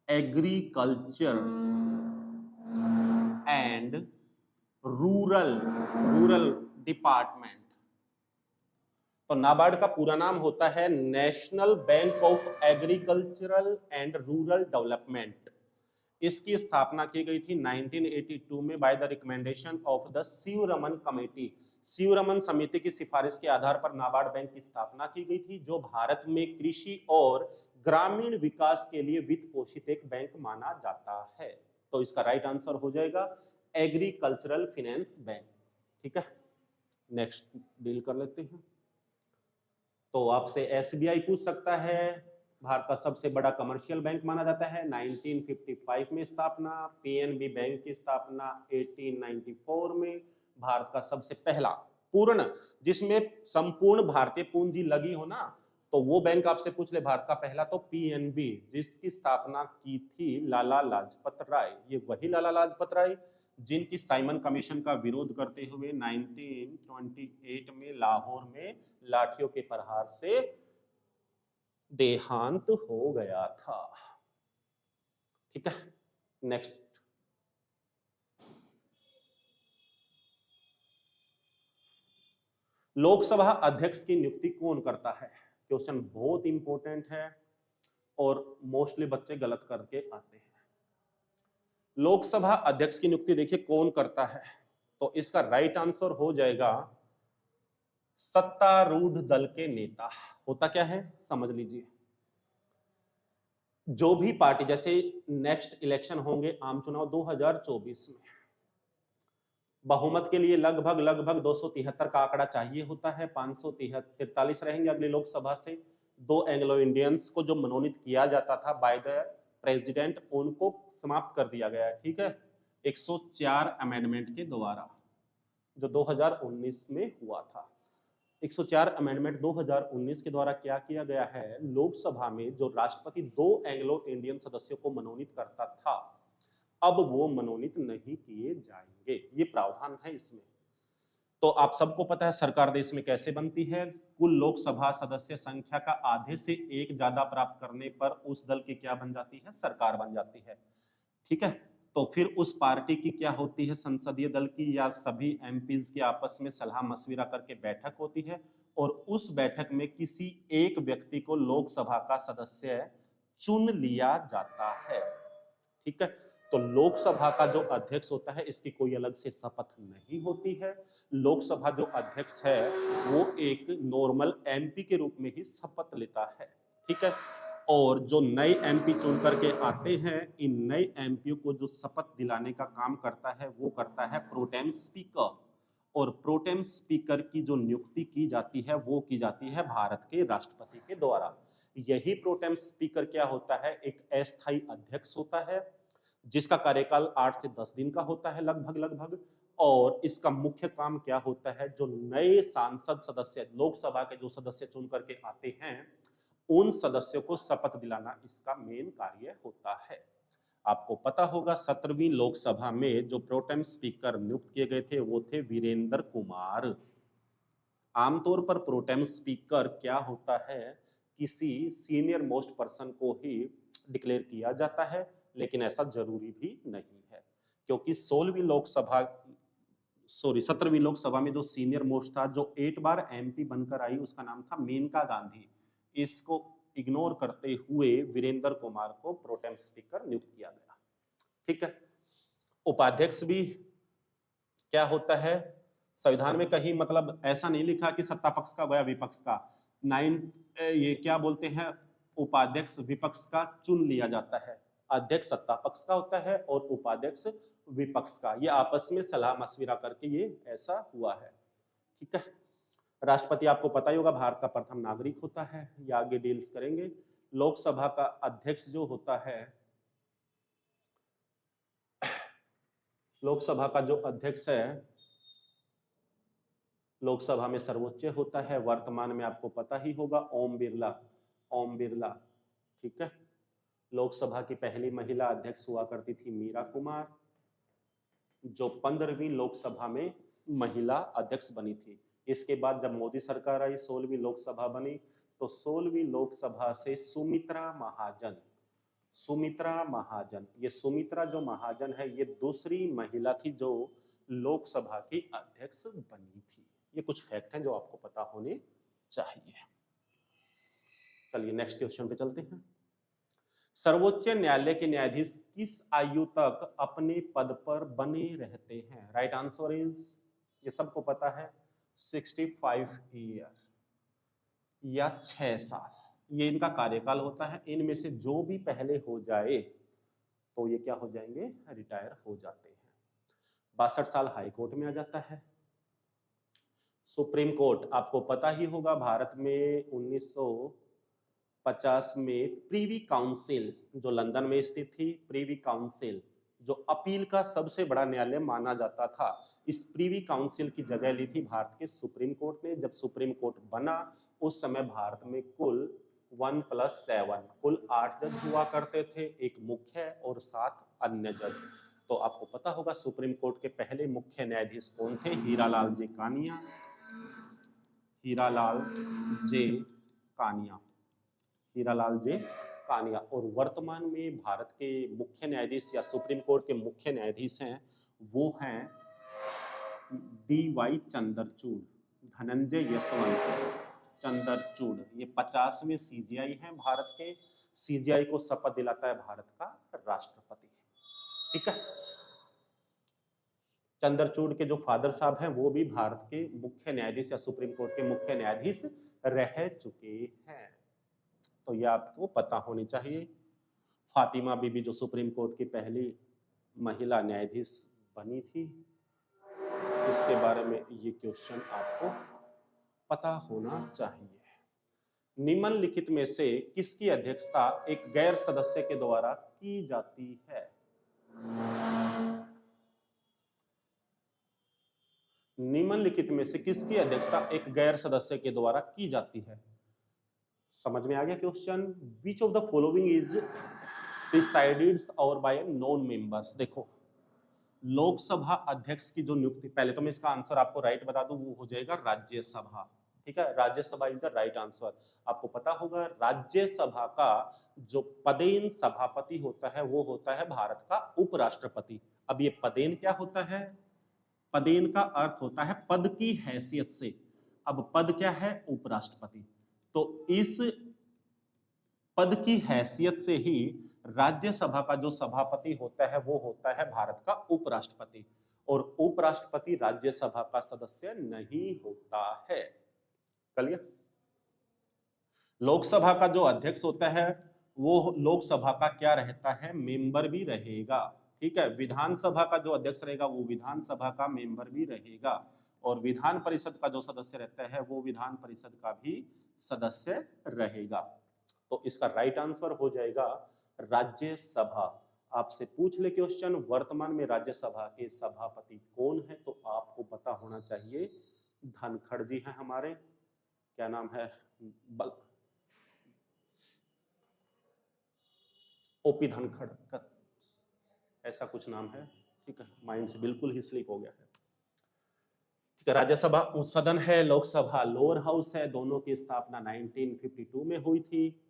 A: agriculture and rural department. तो नाबार्ड का पूरा नाम होता है national bank of agricultural and rural development. इसकी स्थापना की गई थी 1982 में by the recommendation of the Sivaraman committee. Sivaraman समिति की सिफारिश के आधार पर नाबार्ड बैंक की स्थापना की गई थी, जो भारत में कृषि और ग्रामीण विकास के लिए वित्त पोषित एक बैंक माना जाता है। तो इसका राइट आंसर हो जाएगा एग्रीकल्चरल फाइनेंस बैंक। ठीक है, नेक्स्ट डील कर लेते हैं। तो आपसे SBI पूछ सकता है, भारत का सबसे बड़ा कमर्शियल बैंक माना जाता है, 1955 में स्थापना। PNB बैंक की स्थापना 1894 में। भारत का सबसे पहला पूर्ण, जिसमें संपूर्ण भारतीय पूंजी लगी हो ना, तो वो बैंक आपसे पूछ ले भारत का पहला, तो PNB, जिसकी स्थापना की थी लाला लाजपत राय। ये वही लाला लाजपत राय जिनकी साइमन कमीशन का विरोध करते हुए 1928 में लाहौर में लाठियों के प्रहार से देहांत हो गया था। ठीक है, नेक्स्ट। लोकसभा अध्यक्ष की नियुक्ति कौन करता है? क्वेश्चन बहुत इंपॉर्टेंट है। और मोस्टली बच्चे गलत करके आते हैं। लोकसभा अध्यक्ष की नियुक्ति देखिए कौन करता है, तो इसका राइट आंसर हो जाएगा सत्तारूढ़ दल के नेता। होता क्या है समझ लीजिए, जो भी पार्टी, जैसे नेक्स्ट इलेक्शन होंगे आम चुनाव 2024 में, बहुमत के लिए लगभग 273 का आंकड़ा चाहिए होता है। 543 रहेंगे अगली लोकसभा से। 2 एंग्लो इंडियंस को जो मनोनीत किया जाता था बाय द प्रेसिडेंट, उनको समाप्त कर दिया गया है, ठीक है, 104 अमेंडमेंट के द्वारा, जो 2019 में हुआ था। 104 अमेंडमेंट 2019 के द्वारा क्या किया गया है, लोकसभा में जो राष्ट्रपति 2 एंग्लो इंडियन सदस्यों को मनोनीत करता था, अब वो मनोनीत नहीं किए जाएंगे, ये प्रावधान है इसमें। तो आप सबको पता है सरकार देश में कैसे बनती है, कुल लोकसभा सदस्य संख्या का आधे से एक ज्यादा प्राप्त करने पर उस दल की क्या बन जाती है, सरकार बन जाती है, ठीक है। तो फिर उस पार्टी की क्या होती है, संसदीय दल की या सभी एमपीज के आपस में सलाह मशविरा करके बैठक होती है, और उस बैठक में किसी एक व्यक्ति को लोकसभा का सदस्य चुन लिया जाता है, ठीक है। तो लोकसभा का जो अध्यक्ष होता है इसकी कोई अलग से शपथ नहीं होती है। लोकसभा जो अध्यक्ष है वो एक नॉर्मल एमपी के रूप में ही शपथ लेता है, ठीक है। और जो नए एमपी चुन करके आते हैं, इन नए एमपी को जो शपथ दिलाने का काम करता है वो करता है प्रोटेम स्पीकर, और प्रोटेम स्पीकर की जो नियुक्ति की जाती है वो की जाती है भारत के राष्ट्रपति के द्वारा। यही प्रोटेम स्पीकर क्या होता है, एक अस्थायी अध्यक्ष होता है जिसका कार्यकाल 8 से 10 दिन का होता है लगभग, और इसका मुख्य काम क्या होता है, जो नए सांसद सदस्य लोकसभा के जो सदस्य चुन करके आते हैं उन सदस्यों को शपथ दिलाना इसका मेन कार्य होता है। आपको पता होगा 17वीं लोकसभा में जो प्रोटेम स्पीकर नियुक्त किए गए थे वो थे वीरेंद्र कुमार। आमतौर पर प्रोटेम स्पीकर क्या होता है, किसी सीनियर मोस्ट पर्सन को ही डिक्लेयर किया जाता है, लेकिन ऐसा जरूरी भी नहीं है, क्योंकि 17वीं लोकसभा में जो सीनियर मोस्ट था, जो 8 बार एमपी बनकर आई, उसका नाम था मेनका गांधी। इसको इग्नोर करते हुए वीरेंद्र कुमार को प्रोटेम स्पीकर नियुक्त किया गया, ठीक है। उपाध्यक्ष भी क्या होता है, संविधान में कहीं मतलब ऐसा नहीं लिखा कि सत्ता पक्ष का गया विपक्ष का, ये क्या बोलते हैं, उपाध्यक्ष विपक्ष का चुन लिया जाता है। अध्यक्ष सत्ता पक्ष का होता है और उपाध्यक्ष विपक्ष का, ये आपस में सलाह मशविरा करके ये ऐसा हुआ है, ठीक है। राष्ट्रपति आपको पता ही होगा भारत का प्रथम नागरिक होता है, ये आगे डील्स करेंगे। लोकसभा का अध्यक्ष जो होता है, लोकसभा का जो अध्यक्ष है लोकसभा में सर्वोच्च होता है, वर्तमान में आपको पता ही होगा ओम बिरला, ठीक है। लोकसभा की पहली महिला अध्यक्ष हुआ करती थी मीरा कुमार, जो 15वीं लोकसभा में महिला अध्यक्ष बनी थी। इसके बाद जब मोदी सरकार आई 16वीं लोकसभा बनी, तो 16वीं लोकसभा से सुमित्रा महाजन, ये सुमित्रा जो महाजन है ये दूसरी महिला थी जो लोकसभा की अध्यक्ष बनी थी। ये कुछ फैक्ट हैं जो आपको पता होने चाहिए। चलिए नेक्स्ट क्वेश्चन पे चलते हैं। सर्वोच्च न्यायालय के न्यायाधीश किस आयु तक अपने पद पर बने रहते हैं? राइट आंसर इज, ये सबको पता है, 65 ईयर या 6 साल, ये इनका कार्यकाल होता है। इनमें से जो भी पहले हो जाए तो ये क्या हो जाएंगे, रिटायर हो जाते हैं। 62 साल हाई कोर्ट में आ जाता है। सुप्रीम कोर्ट आपको पता ही होगा, भारत में 1950 में प्रीवी काउंसिल जो लंदन में स्थित थी, प्रीवी काउंसिल जो अपील का सबसे बड़ा न्यायालय माना जाता था, इस प्रीवी काउंसिल की जगह ली थी भारत के सुप्रीम कोर्ट ने। जब सुप्रीम कोर्ट बना उस समय भारत में कुल 1+7 कुल 8 जज हुआ करते थे, एक मुख्य और 7 अन्य जज। तो आपको पता होगा सुप्रीम कोर्ट के पहले मुख्य न्यायाधीश कौन थे, हीरालाल जे कानिया। और वर्तमान में भारत के मुख्य न्यायाधीश या सुप्रीम कोर्ट के मुख्य न्यायाधीश हैं वो हैं DY चंद्रचूड़, धनंजय यशवंत चंद्रचूड़। ये 50वें CJI हैं भारत के। सीजीआई को शपथ दिलाता है भारत का राष्ट्रपति। ठीक है, चंद्रचूड़ के जो फादर साहब हैं वो भी भारत के मुख्य न्यायाधीश या सुप्रीम कोर्ट के मुख्य न्यायाधीश रह चुके हैं, तो ये आपको पता होनी चाहिए। फातिमा बीबी जो सुप्रीम कोर्ट की पहली महिला न्यायाधीश बनी थी, इसके बारे में ये क्वेश्चन आपको पता होना चाहिए। निम्नलिखित में से किसकी अध्यक्षता एक गैर सदस्य के द्वारा की जाती है? निम्नलिखित में से किसकी अध्यक्षता एक गैर सदस्य के द्वारा की जाती है? समझ में आ गया question? Which of the following is presided और बाय नॉन मेंबर्स। देखो, लोकसभा अध्यक्ष की जो नियुक्ति, पहले तो मैं इसका आंसर आपको राइट बता दूं, वो हो जाएगा राज्यसभा। ठीक है, Rajya Sabha is the right answer. आपको पता होगा राज्यसभा का जो पदेन सभापति होता है वो होता है भारत का उपराष्ट्रपति। अब ये पदेन क्या होता है? पदेन का अर्थ होता है पद की हैसियत से। अब पद क्या है? उपराष्ट्रपति। तो इस पद की हैसियत से ही राज्यसभा का जो सभापति होता है वो होता है भारत का उपराष्ट्रपति, और उपराष्ट्रपति राज्यसभा का सदस्य नहीं होता है। क्लियर? लोकसभा का जो अध्यक्ष होता है वो लोकसभा का क्या रहता है? मेंबर भी रहेगा। ठीक है, विधानसभा का जो अध्यक्ष रहेगा वो विधानसभा का मेंबर भी रहेगा, और विधान परिषद का जो सदस्य रहता है वो विधान परिषद का भी सदस्य रहेगा। तो इसका राइट आंसर हो जाएगा राज्यसभा। आपसे पूछ ले क्वेश्चन, वर्तमान में राज्यसभा के सभापति कौन है, तो आपको पता होना चाहिए धनखड़ जी हैं हमारे, क्या नाम है, ओपी धनखड़, ऐसा कुछ नाम है। ठीक है, माइंड से बिल्कुल ही स्लिप हो गया है। ठीक है, राज्यसभा उच्च सदन है, लोकसभा लोअर हाउस है। दोनों की स्थापना 1952 में हुई थी।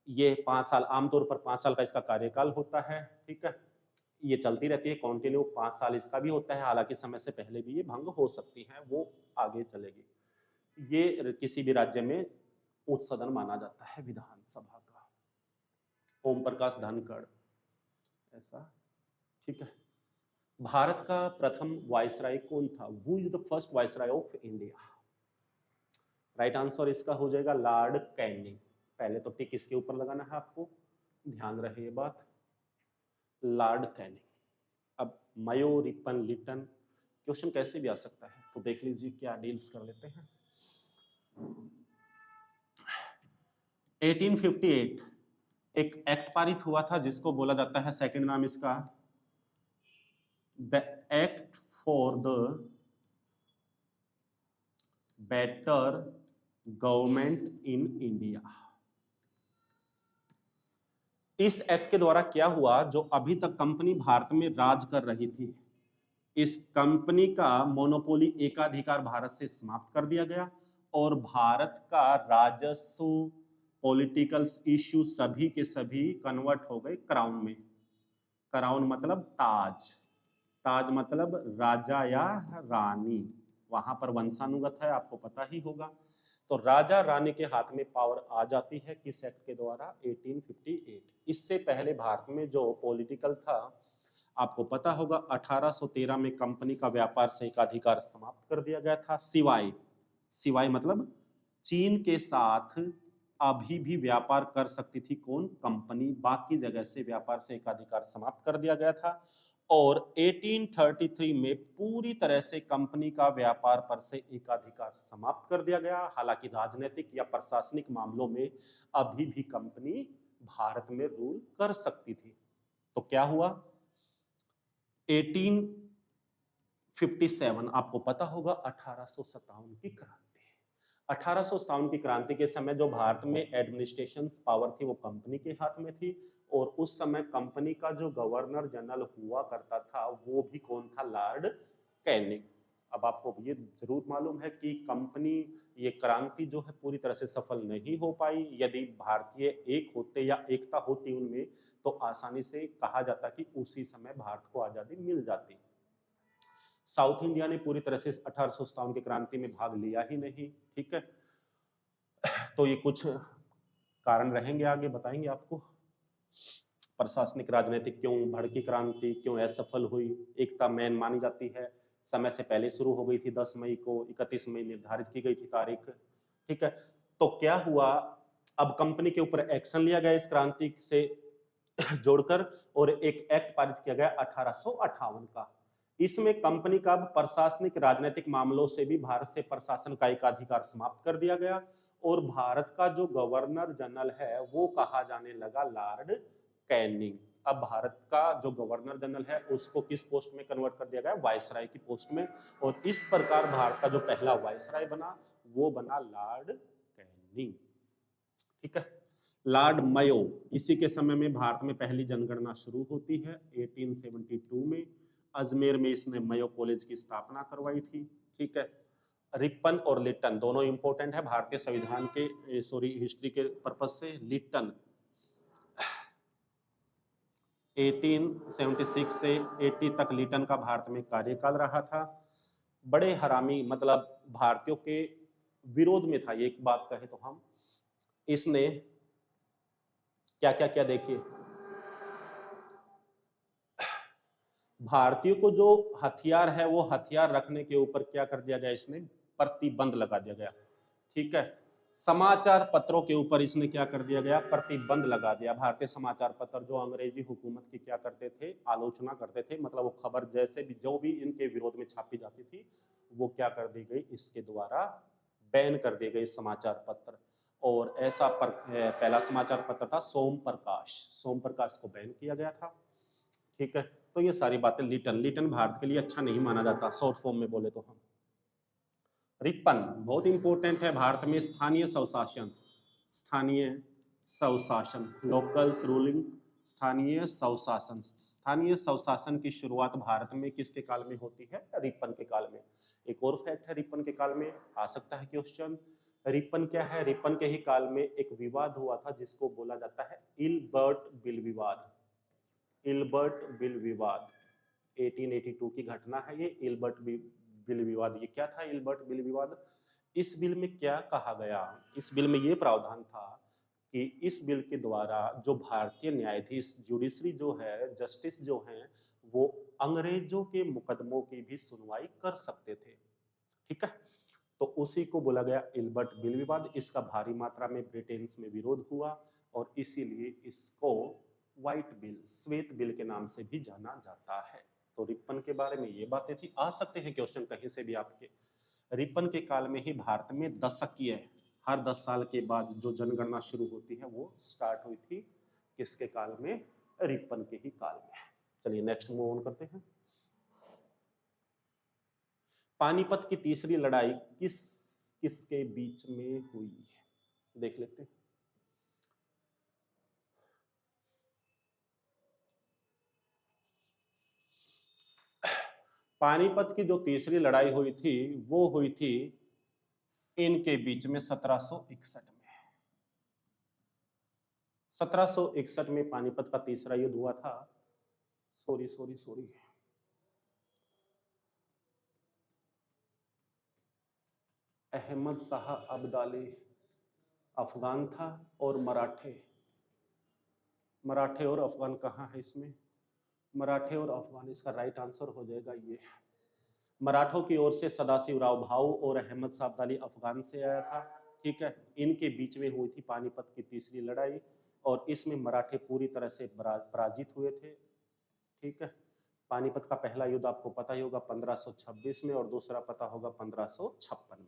A: ये 5 साल, आमतौर पर 5 साल का इसका कार्यकाल होता है। ठीक है, ये चलती रहती है कंटिन्यू, 5 साल इसका भी होता है। हालांकि समय से पहले भी ये भंग हो सकती है, वो आगे चलेगी। ये किसी भी राज्य में उच्च सदन माना जाता है विधानसभा का। ओम प्रकाश धनखड़, ऐसा। ठीक है, भारत का प्रथम वायसराय कौन था? Who is the first viceroy of India? Right answer इसका हो जाएगा लॉर्ड कैनिंग। पहले तो टिक इसके ऊपर लगाना है आपको, ध्यान रहे ये बात, लॉर्ड कैनिंग। अब मयोरिपन लिटन, क्वेश्चन कैसे भी आ सकता है, तो देख लीजिए क्या डील्स कर लेते हैं। 1858 एक एक्ट पारित हुआ था जिसको बोला जाता है, सेकंड नाम इसका the act for the better government in India. इस एक्ट के द्वारा क्या हुआ, जो अभी तक कंपनी भारत में राज कर रही थी, इस कंपनी का मोनोपोली एकाधिकार भारत से समाप्त कर दिया गया, और भारत का राजस्व, पॉलिटिकल इश्यू सभी के सभी कन्वर्ट हो गए क्राउन में। क्राउन मतलब ताज, ताज मतलब राजा या रानी, वहां पर वंशानुगत है, आपको पता ही होगा। तो राजा रानी के हाथ में पावर आ जाती है किस एक्ट के द्वारा? 1858। इससे पहले भारत में जो पॉलिटिकल था, आपको पता होगा 1813 में कंपनी का व्यापार से एकाधिकार समाप्त कर दिया गया था, सिवाय, सिवाय मतलब चीन के साथ अभी भी व्यापार कर सकती थी कौन? कंपनी। बाकी जगह से व्यापार से एकाधिकार समाप्त कर दिया गया था, और 1833 में पूरी तरह से कंपनी का व्यापार पर से एकाधिकार समाप्त कर दिया गया। हालांकि राजनीतिक या प्रशासनिक मामलों में अभी भी कंपनी भारत में रूल कर सकती थी। तो क्या हुआ? 1857, आपको पता होगा 1857 की क्रांति। 1857 की क्रांति के समय जो भारत में एडमिनिस्ट्रेशन पावर थी वो कंपनी के हाथ में थी, और उस समय कंपनी का जो गवर्नर जनरल हुआ करता था वो भी कौन था? Lord Canning. अब आपको ये जरूर मालूम है कि कंपनी, ये क्रांति जो है पूरी तरह से सफल नहीं हो पाई। यदि भारतीय एक होते या एकता होती उनमें, तो आसानी से कहा जाता कि उसी समय भारत को आजादी मिल जाती। साउथ इंडिया ने पूरी तरह से 1857 की क्रांति में भाग लिया ही नहीं। ठीक है, तो ये कुछ कारण रहेंगे आगे बताएंगे आपको। प्रशासनिक राजनीतिक क्यों भड़की क्रांति, क्यों असफल हुई। एकता मेन मानी जाती है, समय से पहले शुरू हो गई थी, 10 मई को, 31 मई निर्धारित की गई थी तारीख। ठीक है, तो क्या हुआ, अब कंपनी के ऊपर एक्शन लिया गया इस क्रांति से जोड़कर, और एक एक्ट पारित किया गया 1858 का। इसमें कंपनी का प्रशासनिक राजनीतिक मामलों से भी भारत से प्रशासन का एकाधिकार समाप्त कर दिया गया, और भारत का जो गवर्नर जनरल है वो कहा जाने लगा लॉर्ड कैनिंग। अब भारत का जो गवर्नर जनरल है उसको किस पोस्ट में कन्वर्ट कर दिया गया, वायसराय की पोस्ट में, और इस प्रकार भारत का जो पहला वायसराय बना वो बना लॉर्ड कैनिंग। ठीक है, लॉर्ड मयो, इसी के समय में भारत में पहली जनगणना शुरू होती है 1872 में। अजमेर में इसने मयो कॉलेज की स्थापना करवाई थी। ठीक है, रिपन और लिट्टन दोनों इंपॉर्टेंट है भारतीय संविधान के हिस्ट्री के पर्पज से। लिट्टन 1876 से 80 तक लिट्टन का भारत में कार्यकाल रहा था। बड़े हरामी, मतलब भारतीयों के विरोध में था ये, एक बात कहे तो हम। इसने क्या क्या क्या देखिए, भारतीयों को जो हथियार है वो हथियार रखने के ऊपर क्या कर दिया गया, इसने प्रतिबंध लगा दिया गया। ठीक है, समाचार पत्रों के ऊपर इसने क्या कर दिया गया, प्रतिबंध लगा दिया। भारतीय समाचार पत्र जो अंग्रेजी हुकूमत की क्या करते थे, आलोचना करते थे, मतलब वो खबर जैसे भी जो भी इनके विरोध में छापी जाती थी वो क्या कर दी गई, इसके द्वारा बैन कर दिए गए समाचार पत्र। और ऐसा पहला समाचार पत्र था सोम प्रकाश, सोम प्रकाश को बैन किया गया था। ठीक है, तो ये सारी बातें। लिटन, लिटन भारत के लिए अच्छा नहीं माना जाता शॉर्ट फॉर्म में बोले तो हम। रिपन बहुत इंपॉर्टेंट है भारत में, स्थानीय स्वशासन, स्थानीय स्वशासन, लोकल्स रूलिंग, स्थानीय स्वशासन। स्थानीय स्वशासन की शुरुआत भारत में किसके काल में होती है, रिपन के काल में। एक और फैक्ट है रिपन के काल में, आ सकता है क्वेश्चन। रिपन क्या है, रिपन के ही काल में एक विवाद हुआ था जिसको बोला जाता है इलबर्ट बिल विवाद। इल्बर्ट बिल विवाद 1882 की घटना है ये, इल्बर्ट बिल विवाद। ये क्या था इल्बर्ट बिल विवाद, इस बिल में क्या कहा गया, इस बिल में ये प्रावधान था कि इस बिल के द्वारा जो भारतीय न्यायाधीश, जुडिशरी जो है, जस्टिस जो हैं, वो अंग्रेजों के मुकदमों की भी सुनवाई कर सकते थे। ठीक है, तो उसी को बोला गया इल्बर्ट बिल विवाद। इसका भारी मात्रा में ब्रिटेन में विरोध हुआ और इसीलिए इसको व्हाइट बिल, श्वेत बिल के नाम से भी जाना जाता है। तो रिपन के बारे में ये बातें थी। आ सकते हैं क्वेश्चन कहीं से भी आपके। रिपन के काल में ही भारत में दशकीय, हर 10 साल के बाद जो जनगणना शुरू होती है वो स्टार्ट हुई थी किसके काल में, रिपन के ही काल में। चलिए नेक्स्ट मूव ऑन करते हैं। पानीपत की तीसरी लड़ाई किसके बीच में हुई, देख लेते हैं। पानीपत की जो तीसरी लड़ाई हुई थी वो हुई थी इनके बीच में 1761 में। 1761 में पानीपत का तीसरा युद्ध हुआ था। Sorry sorry sorry, Ahmad Shah Abdali Afghan था और मराठे, मराठे और अफगान कहाँ है इसमें, मराठे और अफगान, इसका राइट आंसर हो जाएगा ये। मराठों की ओर से सदाशिवराव भाऊ और अहमद शाह अब्दाली अफगान से आया था। ठीक है, इनके बीच में हुई थी पानीपत की तीसरी लड़ाई और इसमें मराठे पूरी तरह से पराजित हुए थे। ठीक है, पानीपत का पहला युद्ध आपको पता ही होगा 1526 में और दूसरा पता होगा 1556 में।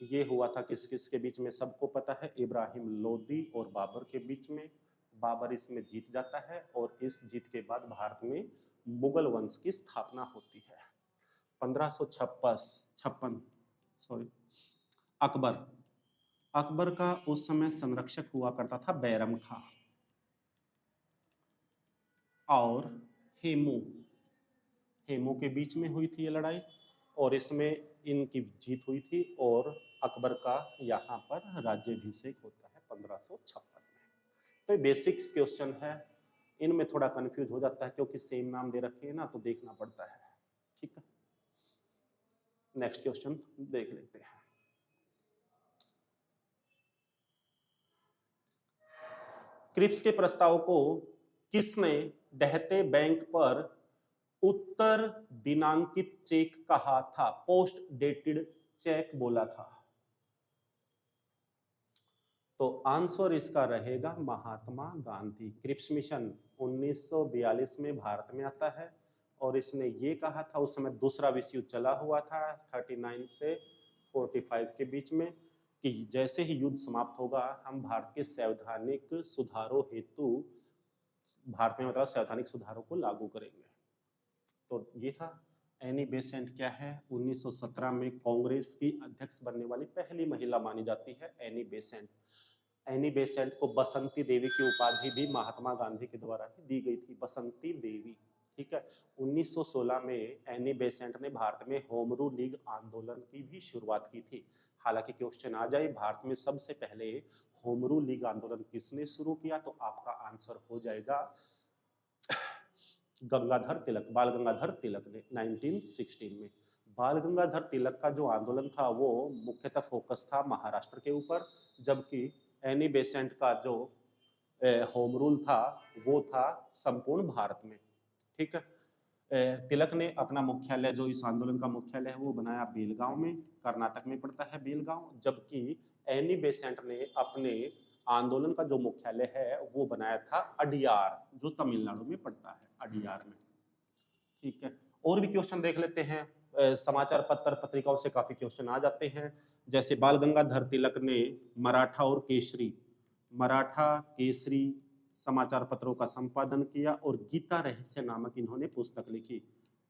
A: ये हुआ था किस किस के बीच में, सबको पता है, इब्राहिम लोदी और बाबर के बीच में। बाबर इसमें जीत जाता है और इस जीत के बाद भारत में मुगल वंश की स्थापना होती है। 1556 सॉरी, अकबर, अकबर का उस समय संरक्षक हुआ करता था बैरम खां और हेमू, हेमू के बीच में हुई थी ये लड़ाई और इसमें इनकी जीत हुई थी और अकबर का यहाँ पर राज्याभिषेक होता है 1556 में। तो ये बेसिक्स क्वेश्चन है, इनमें थोड़ा कंफ्यूज हो जाता है क्योंकि सेम नाम दे रखे हैं ना, तो देखना पड़ता है। ठीक है, नेक्स्ट क्वेश्चन देख लेते हैं। क्रिप्स के प्रस्ताव को किसने डहते बैंक पर उत्तर दिनांकित चेक कहा था? पोस्ट डेटेड चेक बोला था। तो आंसर इसका रहेगा महात्मा गांधी। क्रिप्स मिशन 1942 में भारत में आता है और इसने ये कहा था, उस समय दूसरा विश्व युद्ध चला हुआ था 39 से 45 के बीच में, कि जैसे ही युद्ध समाप्त होगा हम भारत के संवैधानिक सुधारों हेतु भारत में मतलब संवैधानिक सुधारों को लागू करेंगे। तो ये था। एनी बेसेंट क्या है? 1917 में कांग्रेस की अध्यक्ष बनने वाली पहली महिला मानी जाती है एनी बेसेंट। एनी बेसेंट को बसंती देवी की उपाधि भी महात्मा गांधी के द्वारा ही दी गई थी, बसंती देवी। ठीक है। 1916 में एनी बेसेंट ने भारत में होम रूल लीग आंदोलन की भी शुरुआत की थी। हालांकि क्वेश्चन आ जाए भारत में सबसे पहले होम रूल लीग आंदोलन किसने शुरू किया, तो आपका आंसर हो जाएगा गंगाधर तिलक, बाल गंगाधर तिलक ने 1916 में। बाल गंगाधर तिलक का जो आंदोलन था वो मुख्यतः फोकस था महाराष्ट्र के ऊपर, जबकि एनी बेसेंट का जो होम रूल था वो था संपूर्ण भारत में। ठीक है। तिलक ने अपना मुख्यालय, जो इस आंदोलन का मुख्यालय है, वो बनाया बेलगांव में, कर्नाटक में पड़ता है बेलगांव, जबकि एनी बेसेंट ने अपने आंदोलन का जो मुख्यालय है वो बनाया था अडियार, जो तमिलनाडु में पड़ता है, अडियार में। ठीक है। और भी क्वेश्चन देख लेते हैं। समाचार पत्र पत्रिकाओं से काफी क्वेश्चन आ जाते हैं। जैसे बाल गंगाधर तिलक ने मराठा और केसरी, मराठा केसरी समाचार पत्रों का संपादन किया और गीता रहस्य नामक इन्होंने पुस्तक लिखी।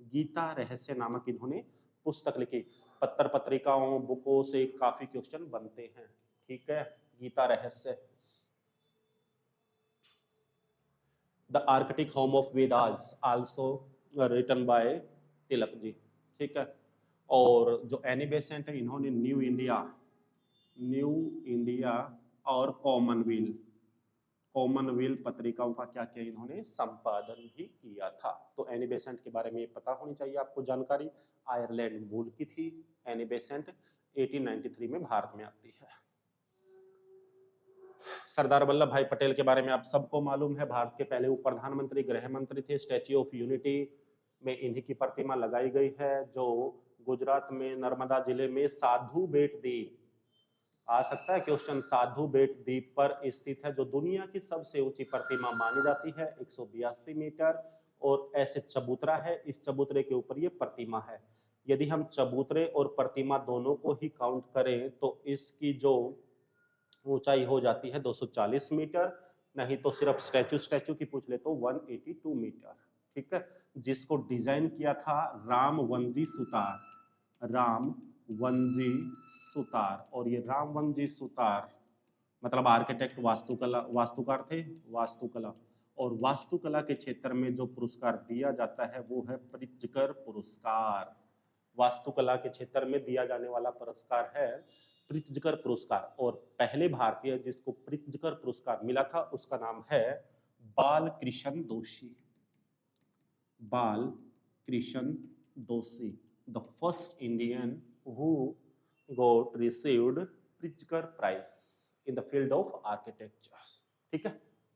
A: गीता रहस्य नामक इन्होंने पुस्तक लिखी। पत्र पत्रिकाओं बुकों से काफी क्वेश्चन बनते हैं। ठीक है। Gita Rahasya, the Arctic home of Vedas also written by Tilak ji. ठीक है। और जो एनी बेसेंट है इन्होंने न्यू इंडिया और कॉमनवेल्थ पत्रिकाओं का क्या किया, इन्होंने संपादन भी किया था। तो एनी बेसेंट के बारे में ये पता होनी चाहिए आपको जानकारी। आयरलैंड मूल की थी एनी बेसेंट। 1893 में भारत में आती है। सरदार वल्लभ भाई पटेल के बारे में आप सबको मालूम है, भारत के पहले उप प्रधानमंत्री, गृह मंत्री थे। स्टैच्यू ऑफ यूनिटी में इन्हीं की प्रतिमा लगाई गई है, जो गुजरात में नर्मदा जिले में साधु बेट द्वीप, आ सकता है क्वेश्चन, साधु बेट द्वीप पर स्थित है, जो दुनिया की सबसे ऊंची प्रतिमा मानी जाती है, 182 मीटर। और ऐसे चबूतरा है, इस चबूतरे के ऊपर ये प्रतिमा है। यदि हम चबूतरे और प्रतिमा दोनों को ही काउंट करें तो इसकी जो ऊंचाई हो जाती है 240 मीटर, नहीं तो सिर्फ स्टैचू की पूछ ले तो 182 मीटर। ठीक है। जिसको डिजाइन किया था रामवंजी सुतार। और ये रामवंजी सुतार मतलब आर्किटेक्ट, वास्तुकार थे, वास्तुकला। और वास्तुकला के क्षेत्र में जो पुरस्कार दिया जाता है वो है प्रित्जकर पुरस्कार। वास्तुकला के क्षेत्र में दिया जाने वाला पुरस्कार है प्रित्जकर पुरस्कार। और पहले भारतीय जिसको प्रित्जकर पुरस्कार मिला था उसका नाम है बालकृष्ण दोषी। बालकृष्ण दोषी, the first Indian who got received Pritzker Prize in the field of architecture। ठीक है।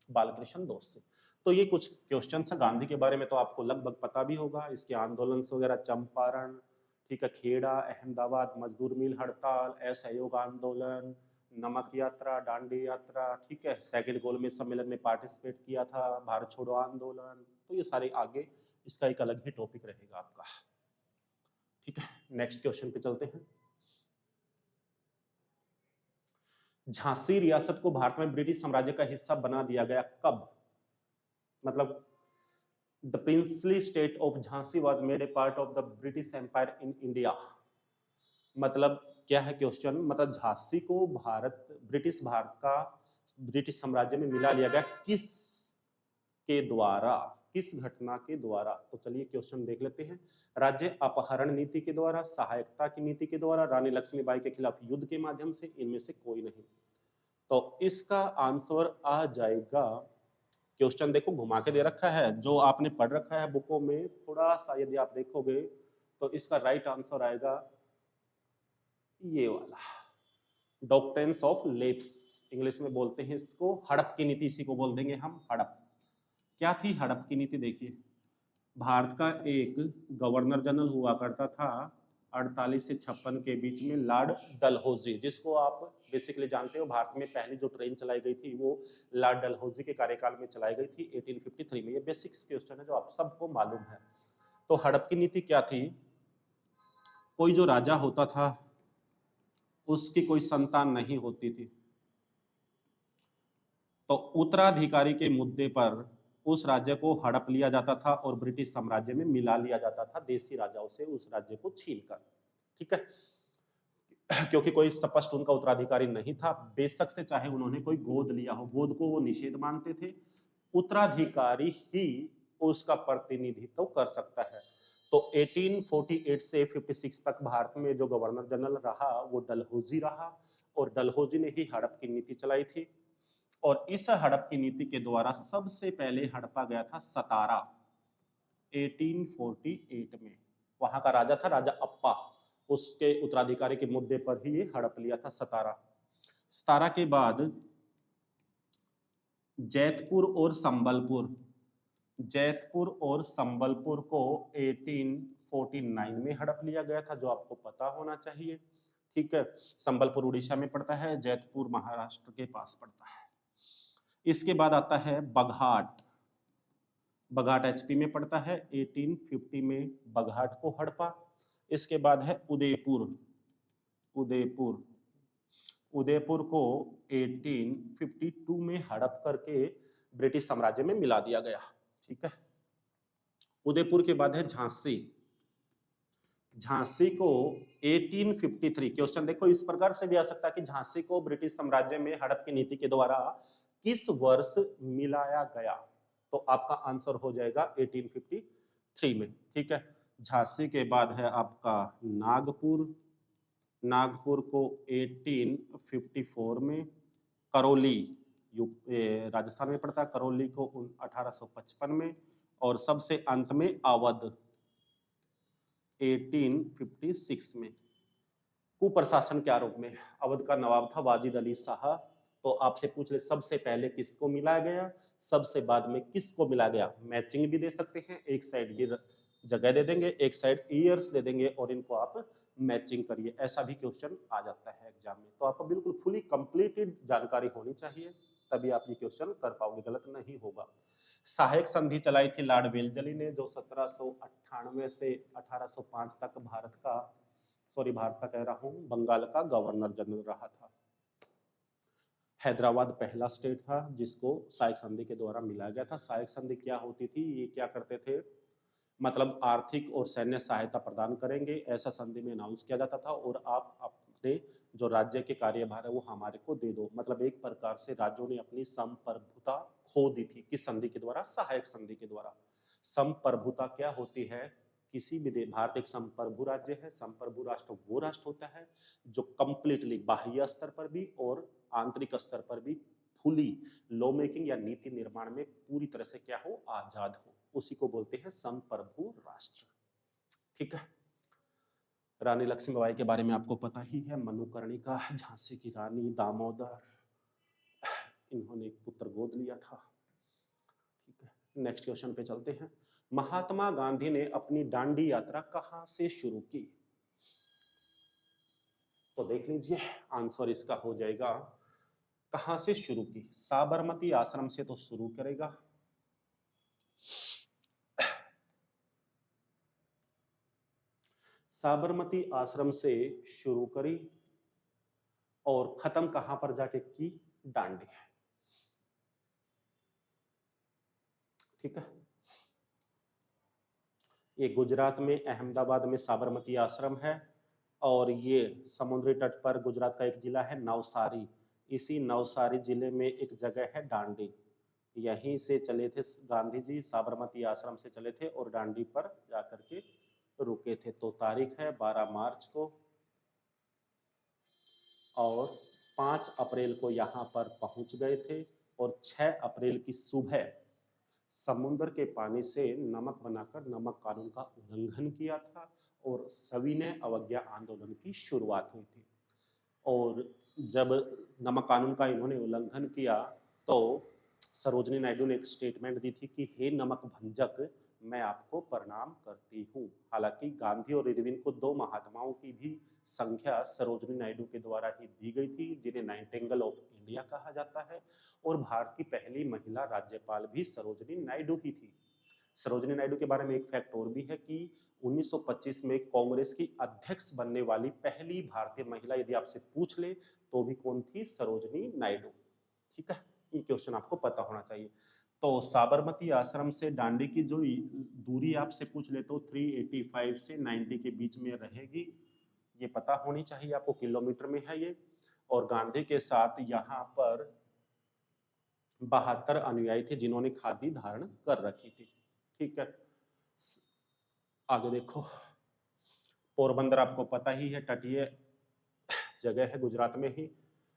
A: बालकृष्ण दोषी। तो ये कुछ क्वेश्चन है गांधी के बारे में, तो आपको लगभग पता भी होगा। इसके आंदोलन वगैरह, चंपारण, ठीक है, खेड़ा, अहमदाबाद मजदूर मिल हड़ताल, असहयोग आंदोलन, नमक यात्रा, दांडी यात्रा, ठीक है, सेकंड गोलमेज सम्मेलन में पार्टिसिपेट किया था, भारत छोड़ो आंदोलन। तो ये सारे आगे इसका एक अलग ही टॉपिक रहेगा आपका। ठीक है। नेक्स्ट क्वेश्चन पे चलते हैं। झांसी रियासत को भारत में ब्रिटिश साम्राज्य का हिस्सा बना दिया गया कब? मतलब the princely state of Jhansi was made a part of the British empire in India. मतलब क्या है क्वेश्चन, मतलब झांसी को ब्रिटिश भारत का ब्रिटिश साम्राज्य में मिला लिया गया किस के द्वारा, किस घटना के द्वारा? तो चलिए क्वेश्चन देख लेते हैं। राज्य अपहरण नीति के द्वारा, सहायकता की नीति के द्वारा, रानी लक्ष्मीबाई के खिलाफ युद्ध के माध्यम से, इनमें से कोई नहीं। तो इसका आंसर आ जाएगा, क्वेश्चन देखो घुमा के दे रखा है, जो आपने पढ़ रखा है बुकों में, थोड़ा सा यदि आप देखोगे तो इसका राइट आंसर आएगा ये वाला, डॉक्ट्रिन्स ऑफ लेप्स। इंग्लिश में बोलते हैं इसको हड़प की नीति, इसी को बोल देंगे हम हड़प। क्या थी हड़प की नीति? देखिए, भारत का एक गवर्नर जनरल हुआ करता था 48 से 56 के बीच में, लॉर्ड डलहौजी, जिसको आप बेसिकली जानते हो। भारत में पहली जो ट्रेन चलाई गई थी वो लॉर्ड डलहौजी के कार्यकाल में चलाई गई थी 1853 में। ये बेसिक्स क्वेश्चन है जो आप सबको मालूम है। तो हड़प की नीति क्या थी? कोई जो राजा होता था उसकी कोई संतान नहीं होती थी, तो उत्तराधिकारी के मुद्दे पर उस राज्य को हड़प लिया जाता था और ब्रिटिश साम्राज्य में मिला लिया जाता था देसी राजाओं से उस राज्य को छीनकर। ठीक है, क्योंकि कोई स्पष्ट उनका उत्तराधिकारी नहीं था, बेशक से चाहे उन्होंने कोई गोद लिया हो, गोद को वो निषेध मानते थे। उत्तराधिकारी ही उसका प्रतिनिधित्व कर सकता है। तो 1848 से 56 तक भारत में जो गवर्नर जनरल रहा वो डलहौजी रहा, और डलहौजी ने ही हड़प की नीति चलाई थी। और इस हड़प की नीति के द्वारा सबसे पहले हड़पा गया था सतारा 1848 में। वहां का राजा था राजा अप्पा, उसके उत्तराधिकारी के मुद्दे पर ही ये हड़प लिया था सतारा। सतारा के बाद जैतपुर और संबलपुर, जैतपुर और संबलपुर को 1849 में हड़प लिया गया था, जो आपको पता होना चाहिए। ठीक है, संबलपुर उड़ीसा में पड़ता है, जैतपुर महाराष्ट्र के पास पड़ता है। इसके बाद आता है बघाट, बघाट एचपी में पड़ता है, 1850 में बघाट को हड़पा। इसके बाद है उदयपुर, उदयपुर, उदयपुर को 1852 में हड़प करके ब्रिटिश साम्राज्य में मिला दिया गया। ठीक है, उदयपुर के बाद है झांसी, झांसी को 1853, क्वेश्चन देखो इस प्रकार से भी आ सकता है कि झांसी को ब्रिटिश साम्राज्य में हड़प की नीति के द्वारा किस वर्ष मिलाया गया, तो आपका आंसर हो जाएगा 1853 में। ठीक है, झांसी के बाद है आपका नागपुर, नागपुर को 1854 में, करौली राजस्थान में पड़ता है, करौली को 1855 में, और सबसे अंत में अवध 1856 में। कुप्रशासन के आरोप में अवध का नवाब था वाजिद अली शाह। तो आपसे पूछ ले सबसे पहले किसको मिलाया गया, सबसे बाद में किसको मिलाया गया। मैचिंग भी दे सकते हैं, एक साइड ये जगह दे देंगे, एक साइड ईयर्स दे देंगे, और इनको आप मैचिंग करिए। ऐसा भी क्वेश्चन आ जाता है एग्जाम में। तो आपको बिल्कुल फुली कंप्लीटेड जानकारी होनी चाहिए, तभी आप ये क्वेश्चन कर पाओगे, गलत नहीं होगा। सहायक संधि चलाई थी लॉर्ड वेलजली ने, जो 1798 से 1805 तक भारत का कह रहा हूं, बंगाल का गवर्नर जनरल रहा था। हैदराबाद पहला स्टेट था जिसको सहायक संधि के द्वारा मिलाया गया था। सहायक संधि क्या होती थी, ये क्या करते थे, मतलब आर्थिक और सैन्य सहायता प्रदान करेंगे, ऐसा संधि में अनाउंस किया जाता था, और आप अपने जो राज्य के कार्यभार है वो हमारे को दे दो। मतलब एक प्रकार से राज्यों ने अपनी संप्रभुता खो दी थी, किस संधि के द्वारा, सहायक संधि के द्वारा। संप्रभुता क्या होती है, किसी भी भारत एक संप्रभु राज्य है। संप्रभु राष्ट्र वो राष्ट्र होता है जो कंप्लीटली बाह्य स्तर पर भी और आंतरिक स्तर पर भी फुली लॉ मेकिंग या नीति निर्माण में पूरी तरह से क्या हो, आजाद हो, उसी को बोलते हैं संप्रभु राष्ट्र। ठीक है, रानी लक्ष्मीबाई के बारे में आपको पता ही है, मनुकर्णिका, झांसी की रानी, दामोदर, इन्होंने एक पुत्र गोद लिया था। ठीक है, नेक्स्ट क्वेश्चन पे चलते हैं। महात्मा गांधी ने अपनी दांडी यात्रा कहां से शुरू की, तो देख लीजिए आंसर इसका हो जाएगा कहां से शुरू की। साबरमती आश्रम से तो शुरू करेगा, साबरमती आश्रम से शुरू करी, और खत्म कहां पर जाके की, दांडी। ठीक है, ये गुजरात में अहमदाबाद में साबरमती आश्रम है, और ये समुद्री तट पर गुजरात का एक जिला है नवसारी, इसी नवसारी जिले में एक जगह है दांडी। यहीं से चले थे गांधी जी, साबरमती आश्रम से चले थे और दांडी पर जाकर के रुके थे। तो तारीख है 12 मार्च को, और 5 अप्रैल को यहाँ पर पहुंच गए थे, और 6 अप्रैल की सुबह समुद्र के पानी से नमक बनाकर नमक कानून का उल्लंघन किया था, और सविनय अवज्ञा आंदोलन की शुरुआत हुई थी। और जब नमक कानून का इन्होंने उल्लंघन किया तो सरोजनी नायडू ने एक स्टेटमेंट दी थी कि हे नमक भंजक, मैं आपको प्रणाम करती हूँ। हालांकि गांधी और इरविन को दो महात्माओं की भी संख्या सरोजनी नायडू के द्वारा ही दी गई थी, जिन्हें नाइटिंगेल ऑफ इंडिया कहा जाता है, और भारत की पहली महिला राज्यपाल भी सरोजनी नायडू ही थी। सरोजनी नायडू के बारे में एक फैक्ट और भी है कि 1925 में कांग्रेस की अध्यक्ष बनने वाली पहली भारतीय महिला यदि आपसे पूछ ले तो भी कौन थी? सरोजनी नायडू। ठीक है, ये क्वेश्चन आपको पता होना चाहिए। तो साबरमती आश्रम से दांडी की जो दूरी आपसे पूछ ले तो 385 से 90 के बीच में रहेगी, ये पता होनी चाहिए आपको, किलोमीटर में है ये। और गांधी के साथ यहाँ पर 72 अनुयायी थे जिन्होंने खादी धारण कर रखी थी। ठीक है, आगे देखो, पोरबंदर आपको पता ही है, तटीय जगह है गुजरात में ही।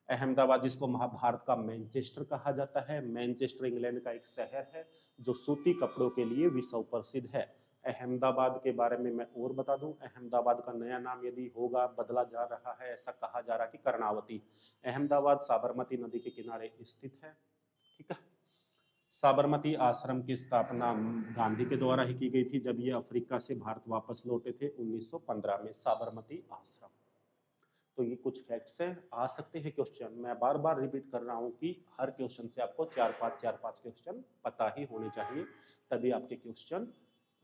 A: अहमदाबाद, जिसको महाभारत का मैनचेस्टर कहा जाता है, मैनचेस्टर इंग्लैंड का एक शहर है जो सूती कपड़ों के लिए विश्व प्रसिद्ध है। अहमदाबाद के बारे में मैं और बता दूं, अहमदाबाद का नया नाम यदि होगा, बदला जा रहा है, ऐसा कहा जा रहा है कि कर्णावती। अहमदाबाद साबरमती नदी के किनारे स्थित है। ठीक है, साबरमती आश्रम की स्थापना गांधी के द्वारा ही की गई थी जब ये अफ्रीका से भारत वापस लौटे थे 1915 में, साबरमती आश्रम। तो ये कुछ फैक्ट्स हैं, आ सकते हैं क्वेश्चन। मैं बार बार रिपीट कर रहा हूँ कि हर क्वेश्चन से आपको 4-5 क्वेश्चन पता ही होने चाहिए, तभी आपके क्वेश्चन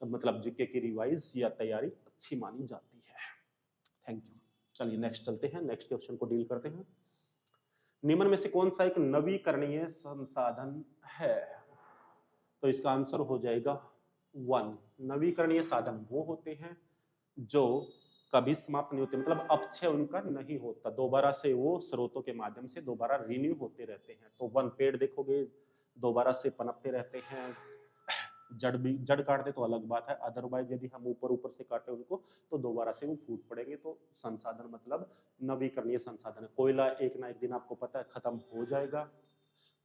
A: मतलब जीके की रिवाइज या तैयारी अच्छी मानी जाती है। Thank you. चलिए नेक्स्ट चलते हैं, नेक्स्ट क्वेश्चन को डील करते हैं। निम्न में से कौन सा एक नवीकरणीय संसाधन है? तो इसका आंसर हो जाएगा 1। नवीकरणीय साधन वो होते हैं जो कभी समाप्त नहीं होते, मतलब अपक्षय उनका नहीं होता, दोबारा से वो स्रोतों के माध्यम से दोबारा रिन्यू होते रहते हैं। तो वन, पेड़ देखोगे दोबारा से पनपते रहते हैं। जड़ भी, जड़ काट दे तो अलग बात है, अदरवाइज यदि हम ऊपर ऊपर से काटे उनको तो दोबारा से वो फूट पड़ेंगे। तो संसाधन मतलब नवीकरणीय संसाधन है। कोयला एक ना एक दिन आपको पता है खत्म हो जाएगा,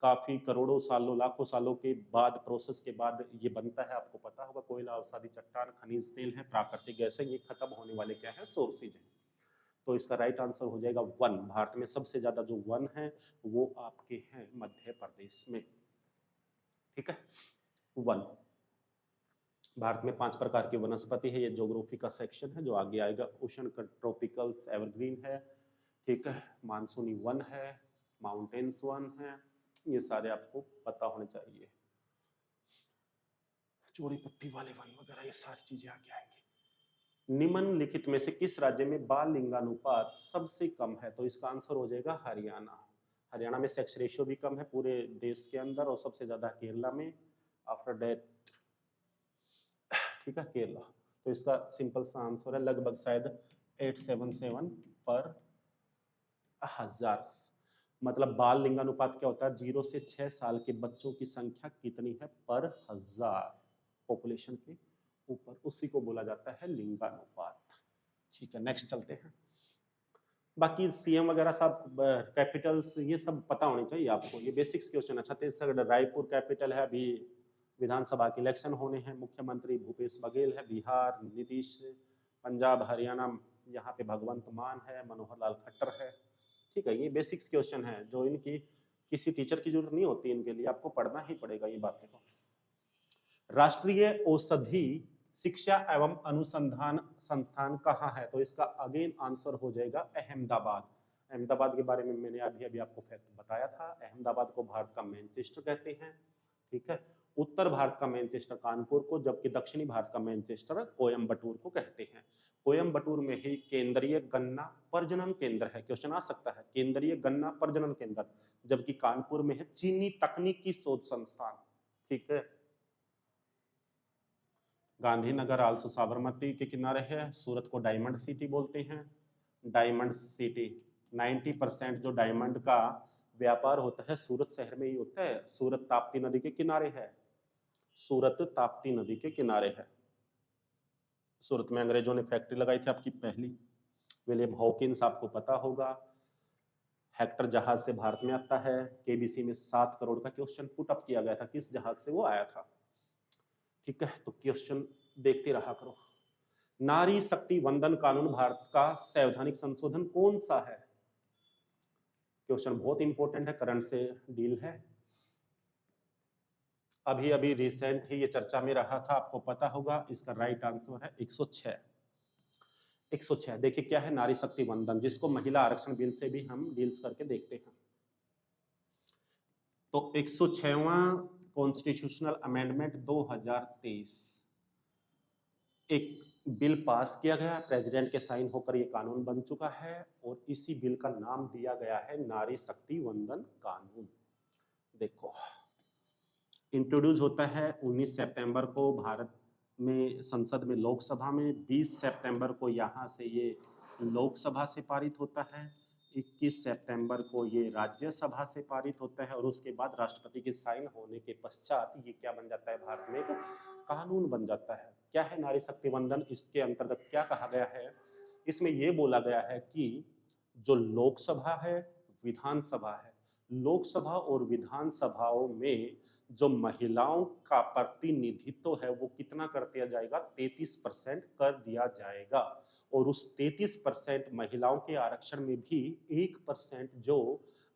A: काफी करोड़ों सालों लाखों सालों के बाद, प्रोसेस के बाद ये बनता है, आपको पता होगा। कोयला, अवसादी चट्टान, खनिज तेल है, प्राकृतिक गैस है, ये खत्म होने वाले क्या है? सोर्सेज हैं। तो इसका राइट आंसर हो जाएगा 1। भारत में सबसे ज्यादा जो वन है वो आपके हैं मध्य प्रदेश में। ठीक है, 1। भारत में 5 प्रकार की वनस्पति है, ये ज्योग्राफी का सेक्शन है जो आगे आएगा। ओशन ट्रॉपिकल्स एवरग्रीन है, ठीक है, मानसूनी वन है, माउंटेन्स वन है, ये सारे आपको पता होने चाहिए। चौड़ी पत्ती वाले वन वगैरह, ये सारी चीजें आगे आएंगी। निम्नलिखित में से किस राज्य में बाल लिंगानुपात सबसे कम है? तो इसका आंसर हो जाएगा हरियाणा। हरियाणा में सेक्स रेशियो भी कम है पूरे देश के अंदर, और सबसे ज्यादा केरला में, आफ्टर डेथ। ठीक है, केरला। तो इसका सिंपल सा आंसर है लगभग शायद 877 पर 1000। मतलब बाल लिंगानुपात क्या होता है? 0 से 6 साल के बच्चों की संख्या कितनी है पर 1000 पॉपुलेशन के ऊपर, उसी को बोला जाता है लिंगानुपात। ठीक है, नेक्स्ट चलते हैं। बाकी सीएम वगैरह सब, कैपिटल्स, ये सब पता होनी चाहिए आपको, ये बेसिक्स क्वेश्चन है। छत्तीसगढ़ रायपुर कैपिटल है, अभी विधानसभा के इलेक्शन होने हैं, मुख्यमंत्री भूपेश बघेल है, बिहार नीतीश, पंजाब हरियाणा यहाँ पे भगवंत मान है, मनोहर लाल खट्टर है। ठीक है, ये बेसिक्स क्वेश्चन है जो इनकी किसी टीचर की जरूरत नहीं होती, इनके लिए आपको पढ़ना ही पड़ेगा ये बातें। को राष्ट्रीय औषधि शिक्षा एवं अनुसंधान संस्थान कहाँ है? तो इसका अगेन आंसर हो जाएगा अहमदाबाद। अहमदाबाद के बारे में मैंने अभी अभी आपको फैक्ट बताया था। अहमदाबाद को भारत का मैनचेस्टर कहते हैं। ठीक है, उत्तर भारत का मैनचेस्टर कानपुर को, जबकि दक्षिणी भारत का मैनचेस्टर कोयम्बटूर को कहते हैं। कोयम्बटूर में ही केंद्रीय गन्ना प्रजनन केंद्र है, क्वेश्चन आ सकता है, केंद्रीय गन्ना प्रजनन केंद्र, जबकि कानपुर में है चीनी तकनीकी शोध संस्थान। ठीक है, गांधीनगर आल्सो साबरमती के किनारे है। सूरत को डायमंड सिटी बोलते हैं, डायमंड सिटी। 90% जो डायमंड का व्यापार होता है सूरत शहर में ही होता है। सूरत ताप्ती नदी के किनारे है, सूरत ताप्ती नदी के किनारे है। सूरत में अंग्रेजों ने फैक्ट्री लगाई थी आपकी पहली, विलियम हॉकिंस, आपको पता होगा। हेक्टर जहाज से भारत में आता है। केबीसी में 7 करोड़ का क्वेश्चन पुट अप किया गया था, किस जहाज से वो आया था? ठीक है, तो क्वेश्चन देखते रहा करो। नारी शक्ति वंदन कानून भारत का संवैधानिक संशोधन कौन सा है? क्वेश्चन बहुत इंपॉर्टेंट है, करंट से डील है। अभी अभी रिसेंट ही ये चर्चा में रहा था, आपको पता होगा। इसका राइट आंसर है 106। 106 देखिए क्या है, नारी शक्ति वंदन, जिसको महिला आरक्षण बिल से भी हम डील्स करके देखते हैं। तो 106वां कॉन्स्टिट्यूशनल अमेंडमेंट 2023 एक बिल पास किया गया, प्रेसिडेंट के साइन होकर ये कानून बन चुका है और इसी बिल का नाम दिया गया है नारी शक्ति वंदन कानून। देखो इंट्रोड्यूस होता है 19 सितंबर को भारत में संसद में, लोकसभा में 20 सितंबर को यहाँ से ये लोकसभा से पारित होता है, 21 सितंबर को ये राज्यसभा से पारित होता है और उसके बाद राष्ट्रपति के साइन होने के पश्चात ये क्या बन जाता है, भारत में एक कानून बन जाता है। क्या है नारी शक्ति वंदन, इसके अंतर्गत क्या कहा गया है, इसमें यह बोला गया है कि जो लोकसभा है, विधानसभा है, लोकसभा और विधानसभाओं में जो महिलाओं का प्रतिनिधित्व है वो कितना कर दिया जाएगा, 33% कर दिया जाएगा। और उस 33% महिलाओं के आरक्षण में भी 1% जो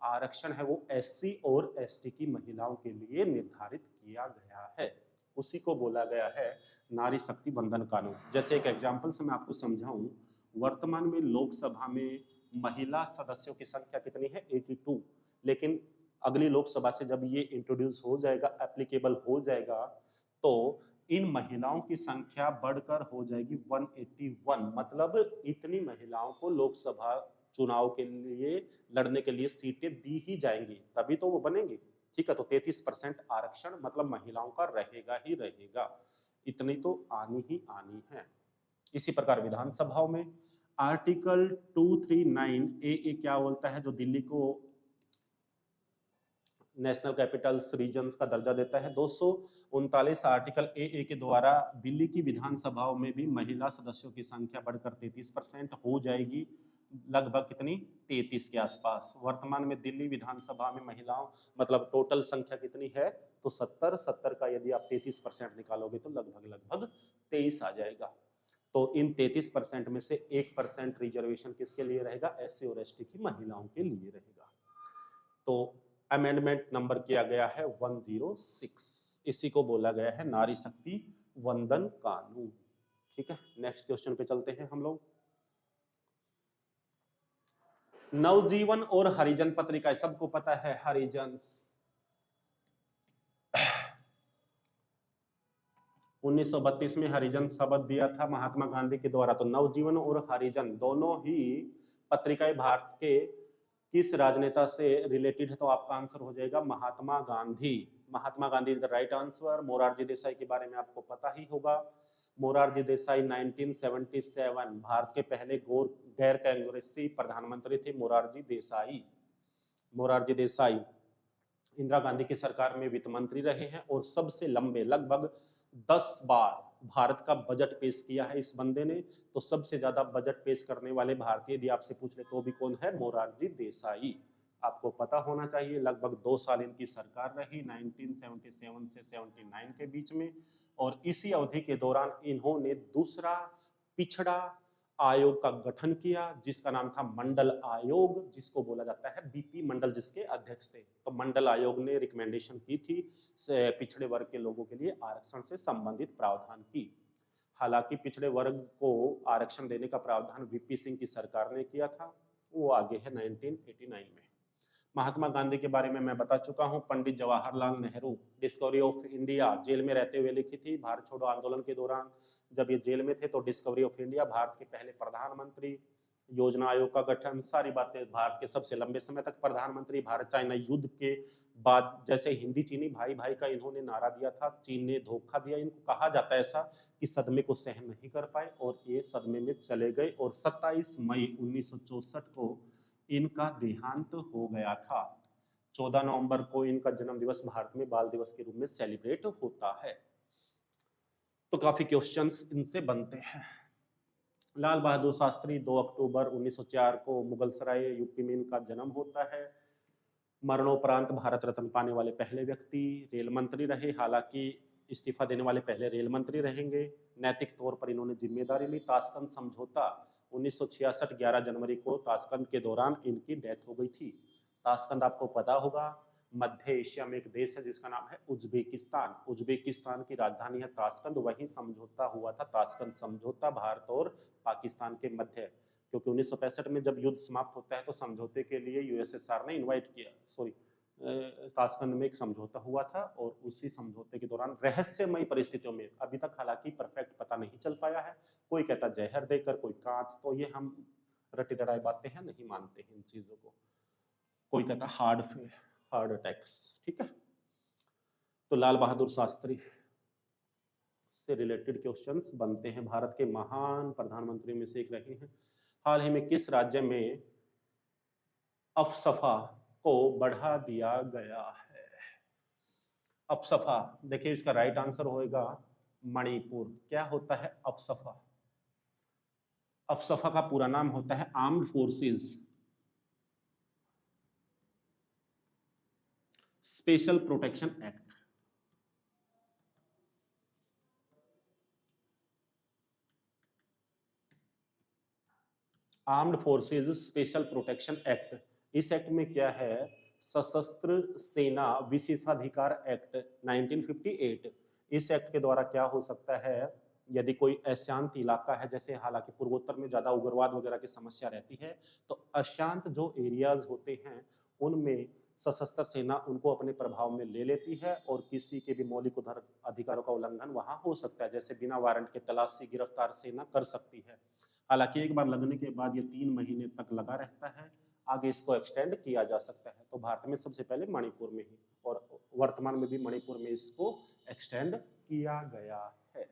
A: आरक्षण है वो एससी और एसटी की महिलाओं के लिए निर्धारित किया गया है। उसी को बोला गया है नारी शक्ति वंदन कानून। जैसे एक एग्जाम्पल से मैं आपको समझाऊं, वर्तमान में लोकसभा में महिला सदस्यों की संख्या कितनी है, 82। लेकिन अगली लोकसभा से जब ये इंट्रोड्यूस हो जाएगा, एप्लीकेबल हो जाएगा, तो इन महिलाओं की संख्या बढ़कर हो जाएगी 181। मतलब इतनी महिलाओं को लोकसभा चुनाव के लिए लड़ने के लिए सीटें दी ही जाएंगी, तभी तो वो बनेंगे। ठीक है, तो 33% आरक्षण मतलब महिलाओं का रहेगा ही रहेगा, इतनी तो आनी ही आनी है। इसी प्रकार विधानसभाओं में आर्टिकल 239 ए क्या बोलता है, जो दिल्ली को नेशनल कैपिटल्स रीजन्स का दर्जा देता है। 239 आर्टिकल ए के द्वारा दिल्ली की विधानसभाओं में भी महिला सदस्यों की संख्या बढ़कर 33% हो जाएगी, लगभग कितनी, 33 के आसपास। वर्तमान में दिल्ली विधानसभा में महिलाओं मतलब टोटल संख्या कितनी है, तो 70 का यदि आप 33% निकालोगे तो लगभग 23 आ जाएगा। तो इन 33% में से 1% रिजर्वेशन किसके लिए रहेगा, एससी और एसटी की महिलाओं के लिए रहेगा। तो अमेंडमेंट नंबर किया गया है 106, इसी को बोला गया है नारी शक्ति वंदन कानून। ठीक है, नेक्स्ट क्वेश्चन पे चलते हैं हम लोग। नवजीवन और हरिजन पत्रिका, सबको पता है हरिजन 1932 में हरिजन शब्द दिया था महात्मा गांधी के द्वारा। तो नवजीवन और हरिजन दोनों ही पत्रिकाएं भारत के किस राजनेता से रिलेटेड है, तो आपका आंसर हो जाएगा Mahatma Gandhi. Mahatma Gandhi is the right answer. Morarji Desai के बारे में आपको पता ही होगा। मोरारजी देसाई 1977 भारत के पहले गैर कांग्रेसी प्रधानमंत्री थे मोरारजी देसाई। मोरारजी देसाई इंदिरा गांधी की सरकार में वित्त मंत्री रहे हैं और सबसे लंबे लगभग 10 बार भारत का बजट पेश किया है इस बंदे ने। तो सबसे ज्यादा बजट पेश करने वाले भारतीय यदि आपसे पूछ ले तो भी कौन है, मोरारजी देसाई। आपको पता होना चाहिए। लगभग 2 साल इनकी सरकार रही 1977 से 79 के बीच में, और इसी अवधि के दौरान इन्होंने दूसरा पिछड़ा आयोग का गठन किया जिसका नाम था मंडल आयोग, जिसको बोला जाता है बीपी मंडल, जिसके अध्यक्ष थे। तो मंडल आयोग ने रिकमेंडेशन की थी पिछड़े वर्ग के लोगों के लिए आरक्षण से संबंधित प्रावधान की। हालांकि पिछड़े वर्ग को आरक्षण देने का प्रावधान वीपी सिंह की सरकार ने किया था, वो आगे है 1989 में। महात्मा गांधी के बारे में मैं बता चुका हूं। Pandit Jawaharlal Nehru discovery of India jail में रहते हुए लिखी थी। भारत छोड़ो आंदोलन के दौरान जब ये जेल में थे तो डिस्कवरी ऑफ इंडिया, भारत के पहले प्रधानमंत्री, योजना आयोग का गठन, सारी बातें। भारत के सबसे लंबे समय तक प्रधानमंत्री। भारत चाइना युद्ध के बाद जैसे हिंदी चीनी भाई भाई का इन्होंने नारा दिया था, चीन ने धोखा दिया। इनको कहा जाता है ऐसा कि सदमे को सहन नहीं कर पाए और ये सदमे में चले गए, और 27 मई 1964 को इनका देहांत हो गया था। 14 नवंबर को इनका जन्म दिवस भारत में बाल दिवस के रूप में सेलिब्रेट होता है। तो काफी क्वेश्चंस इनसे बनते हैं। लाल बहादुर शास्त्री 2 अक्टूबर 1904 को मुगलसराय यूपी में इनका जन्म होता है। मरणोपरांत भारत रत्न पाने वाले पहले व्यक्ति, रेल मंत्री रहे, हालांकि इस्तीफा देने वाले पहले रेल मंत्री रहेंगे। नैतिक तौर पर इन्होंने जिम्मेदारी ली। ताशकंद समझौता 1966 11 जनवरी को ताशकंद के दौरान इनकी डेथ हो गई थी। ताशकंद आपको पता होगा, मध्य एशिया में एक देश है जिसका नाम है उज्बेकिस्तान। उज्बेकिस्तान की राजधानी है ताशकंद। वहीं समझौता हुआ था, ताशकंद समझौता, भारत और पाकिस्तान के मध्य। क्योंकि 1965 में जब युद्ध समाप्त होता है तो समझौते के लिए यूएसएसआर ने इनवाइट किया, सॉरी, ताशकंद में एक समझौता हुआ था और उसी समझौते के दौरान रहस्यमयी परिस्थितियों में, अभी तक हालांकि परफेक्ट पता नहीं चल पाया है, कोई कहता जहर देकर, कोई कांच, तो ये हम रटी रटाई बातें हैं, नहीं मानते हैं इन चीजों को। कोई कहता हार्ड अटैक्स, ठीक है। तो लाल बहादुर शास्त्री से रिलेटेड क्वेश्चंस बनते हैं। भारत के महान प्रधानमंत्री में से एक रहे हैं। हाल ही में किस राज्य में अफसफा को बढ़ा दिया गया है? अफसफा, देखिए इसका राइट आंसर होएगा मणिपुर। क्या होता है अफसफा? अफसफा का पूरा नाम होता है armed forces special protection act. Armed forces special protection act. इस एक्ट में क्या है? सशस्त्र सेना विशेषाधिकार एक्ट 1958। इस एक्ट के द्वारा क्या हो सकता है, यदि कोई अशांत इलाका है, जैसे हालांकि पूर्वोत्तर में ज्यादा उग्रवाद वगैरह की समस्या रहती है, तो अशांत जो एरियाज होते हैं उनमें सशस्त्र सेना उनको अपने प्रभाव में ले लेती है और किसी के भी मौलिक अधिकारों का उल्लंघन वहां हो सकता है, जैसे बिना वारंट के तलाशी गिरफ्तार सेना कर सकती है। हालांकि एक बार लगने के बाद ये 3 महीने तक लगा रहता है, आगे इसको एक्सटेंड किया जा सकता है। तो भारत में सबसे पहले मणिपुर में ही, और वर्तमान में भी मणिपुर में इसको एक्सटेंड किया गया है।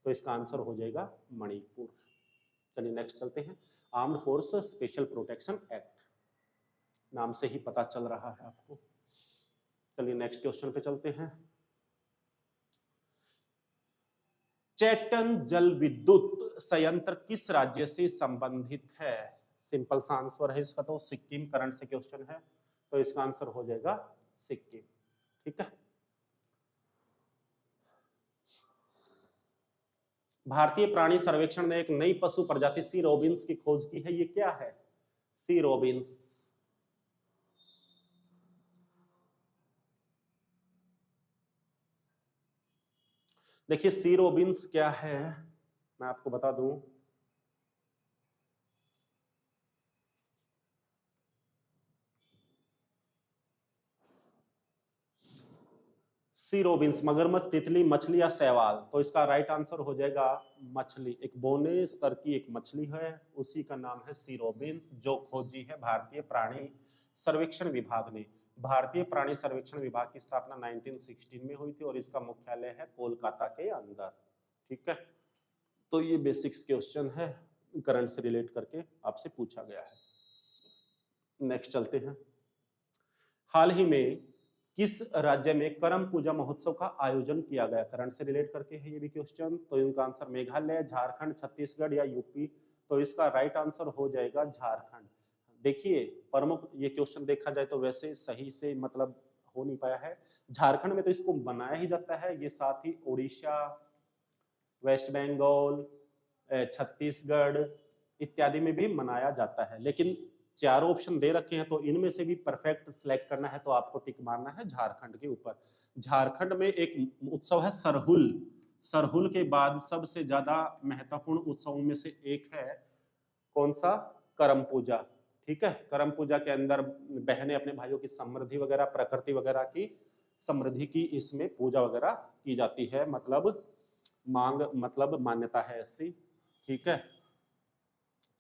A: तो इसका आंसर हो जाएगा मणिपुर। चलिए नेक्स्ट चलते हैं। Armed force special protection act, नाम से ही पता चल रहा है आपको। चलिए नेक्स्ट क्वेश्चन पे चलते हैं। चैटन जल विद्युत संयंत्र किस राज्य से संबंधित है? सिंपल सा आंसर है इसका, तो सिक्किम। करंट से क्वेश्चन है, तो इसका आंसर हो जाएगा सिक्किम, ठीक है। भारतीय प्राणी सर्वेक्षण ने एक नई पशु प्रजाति सी रोबिन्स की खोज की है। ये क्या है? सी रोबिन्स। देखिए सी रोबिन्स क्या है, मैं आपको बता दूं। सी रोबिन्स मगरमच्छ, तितली, मछली या शैवाल। तो इसका राइट आंसर हो जाएगा मछली। एक बौने स्तर की एक मछली है, उसी का नाम है सी रोबिन्स, जो खोजी है भारतीय प्राणी सर्वेक्षण विभाग ने। भारतीय प्राणी सर्वेक्षण विभाग की स्थापना 1916 में हुई थी और इसका मुख्यालय है कोलकाता के अंदर, ठीक है। तो ये बेसिक्स क्वेश्चन है, करंट से रिलेट करके आपसे पूछा गया है। नेक्स्ट चलते हैं। हाल ही में किस राज्य में करम पूजा महोत्सव का आयोजन किया गया? करंट से रिलेट करके है ये भी क्वेश्चन। तो इनका आंसर मेघालय, झारखंड, छत्तीसगढ़ या यूपी। तो इसका राइट आंसर हो जाएगा झारखंड। देखिए प्रमुख, ये क्वेश्चन देखा जाए तो वैसे सही से मतलब हो नहीं पाया है। झारखंड में तो इसको बनाया ही जाता है, ये साथ ही उड़ीसा, वेस्ट बंगाल, छत्तीसगढ़ इत्यादि में भी मनाया जाता है। लेकिन चारों ऑप्शन दे रखे हैं, तो इनमें से भी परफेक्ट सिलेक्ट करना है, तो आपको टिक मारना है झारखंड के ऊपर। झारखंड में एक उत्सव है सरहुल। सरहुल के बाद सबसे ज्यादा महत्वपूर्ण उत्सवों में से एक है कौन सा? करम पूजा, ठीक है। करम पूजा के अंदर बहनें अपने भाइयों की समृद्धि वगैरह, प्रकृति वगैरह की समृद्धि की इसमें पूजा वगैरह की जाती है, मतलब मांग, मतलब मान्यता है ऐसी, ठीक है।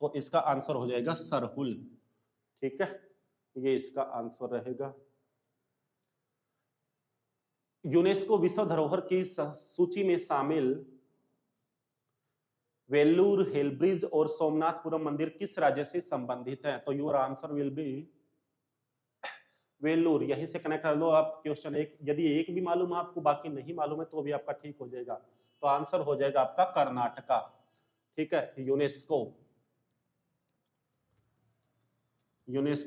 A: तो इसका आंसर हो जाएगा सरहुल, ठीक है। ये इसका आंसर रहेगा। यूनेस्को विश्व धरोहर की सूची में शामिल वेल्लूर, हेलब्रिज और सोमनाथपुरम मंदिर किस राज्य से संबंधित है? तो your answer will be Vellore. यहीं से कनेक्ट कर लो आप क्वेश्चन एक। यदि एक भी मालूम है आपको, बाकी नहीं मालूम है, तो भी आपका ठीक हो जाएगा। तो आंसर हो जाएगा आपका कर्नाटका, ठीक है। यूनेस्को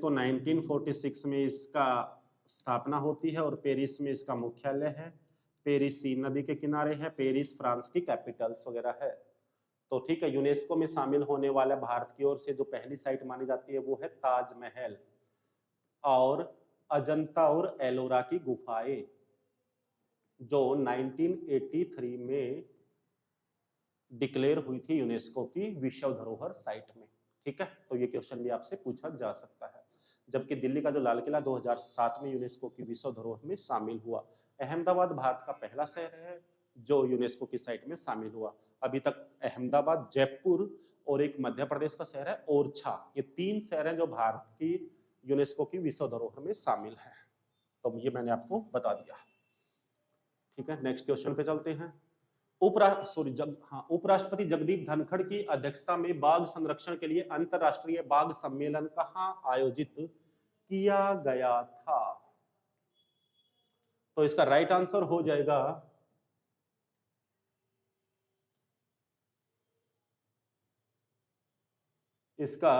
A: 1946 में इसका स्थापना होती है और पेरिस में इसका मुख्यालय है। पेरिस सी नदी के किनारे है, पेरिस फ्रांस की कैपिटल्स वगैरह है। तो ठीक है, यूनेस्को में शामिल होने वाला भारत की ओर से जो पहली साइट मानी जाती है वो है ताजमहल। और अजंता और एलोरा की गुफाएं, जो 1983 में डिक्लेयर हुई थी यूनेस्को की विश्व धरोहर साइट में। ठीक है, तो ये क्वेश्चन भी आपसे पूछा जा सकता है। जबकि दिल्ली का जो लाल किला 2007 में यूनेस्को की विश्व धरोहर में शामिल हुआ। अहमदाबाद भारत का पहला शहर है जो यूनेस्को की साइट में शामिल हुआ। अभी तक अहमदाबाद, जयपुर और एक मध्य प्रदेश का शहर है ओरछा, ये 3 शहर हैं जो भारत की यूनेस्को की विश्व धरोहर में शामिल है। तो ये मैंने आपको बता दिया। ठीक है, नेक्स्ट क्वेश्चन पे चलते हैं। उपराष्ट्रपति जगदीप धनखड़ की अध्यक्षता में बाघ संरक्षण के लिए अंतरराष्ट्रीय बाघ सम्मेलन कहां आयोजित किया गया था? तो इसका राइट आंसर हो जाएगा इसका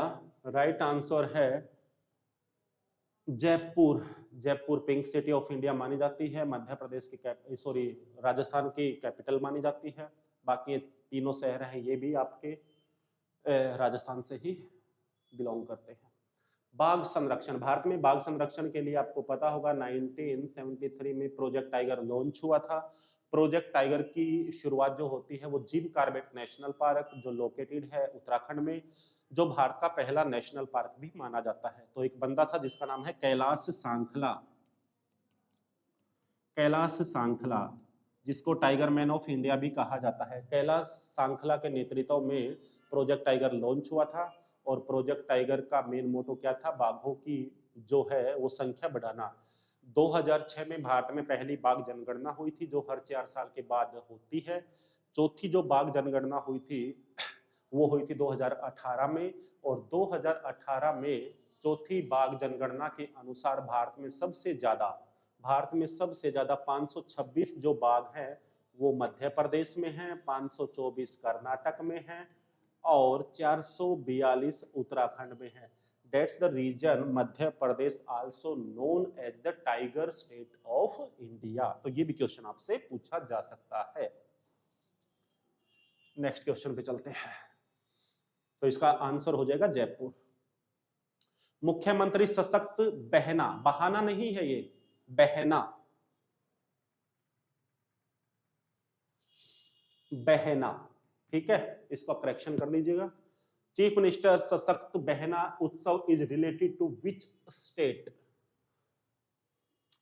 A: राइट आंसर है Jaipur. Jaipur pink city of India मानी जाती है, मध्य प्रदेश की राजस्थान की कैपिटल मानी जाती है। बाकी तीनों शहर हैं ये भी आपके राजस्थान से ही बिलोंग करते हैं। बाघ संरक्षण, भारत में बाघ संरक्षण के लिए आपको पता होगा 1973 में प्रोजेक्ट टाइगर लॉन्च हुआ था। प्रोजेक्ट टाइगर की शुरुआत जो होती है वो जिम कॉर्बेट नेशनल पार्क, जो लोकेटेड है उत्तराखंड में, जो भारत का पहला नेशनल पार्क भी माना जाता है। तो एक बंदा था जिसका नाम है कैलाश सांखला। कैलाश सांखला, जिसको टाइगर मैन ऑफ इंडिया भी कहा जाता है। कैलाश सांखला के नेतृत्व में प्रोजेक्ट टाइगर लॉन्च हुआ था और प्रोजेक्ट टाइगर का मेन मोटो क्या था? बाघों की जो है वो संख्या बढ़ाना। 2006 में भारत में पहली बाघ जनगणना हुई थी, जो हर 4 साल के बाद होती है। चौथी जो बाघ जनगणना हुई थी वो हुई थी 2018 में, और 2018 में चौथी बाघ जनगणना के अनुसार भारत में सबसे ज्यादा 526 जो बाघ हैं वो मध्य प्रदेश में हैं, 524 कर्नाटक में हैं और 442 उत्तराखंड में हैं। That's the reason Madhya Pradesh also known as the tiger state of India. तो ये भी क्वेश्चन आपसे पूछा जा सकता है। नेक्स्ट क्वेश्चन पे चलते हैं। तो इसका आंसर हो जाएगा जयपुर। मुख्यमंत्री सशक्त बहना, बहाना नहीं है ये, बहना, बहना, ठीक है, इसको करेक्शन कर लीजिएगा। Chief minister Sashakt Behna Utsav is related to which state?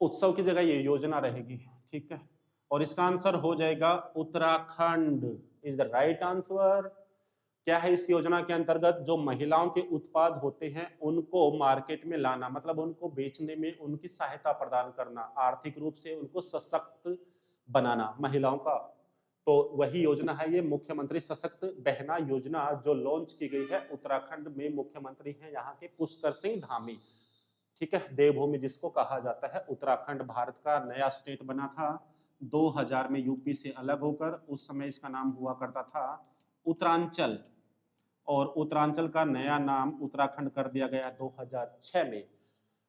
A: उत्सव की जगह ये योजना रहेगी, ठीक है, और इसका आंसर हो जाएगा Uttarakhand is the right answer. क्या है इस योजना के अंतर्गत? जो महिलाओं के उत्पाद होते हैं उनको मार्केट में लाना, मतलब उनको बेचने में उनकी सहायता प्रदान करना, आर्थिक रूप से उनको सशक्त बनाना महिलाओं का। तो वही योजना है ये मुख्यमंत्री सशक्त बहना योजना, जो लॉन्च की गई है। उत्तराखंड में मुख्यमंत्री हैं यहाँ के पुष्कर सिंह धामी, ठीक है, देवभूमि जिसको कहा जाता है। उत्तराखंड भारत का नया स्टेट बना था 2000 में यूपी से अलग होकर। उस समय इसका नाम हुआ करता था उत्तरांचल, और उत्तरांचल का नया नाम उत्तराखंड कर दिया गया 2006 में।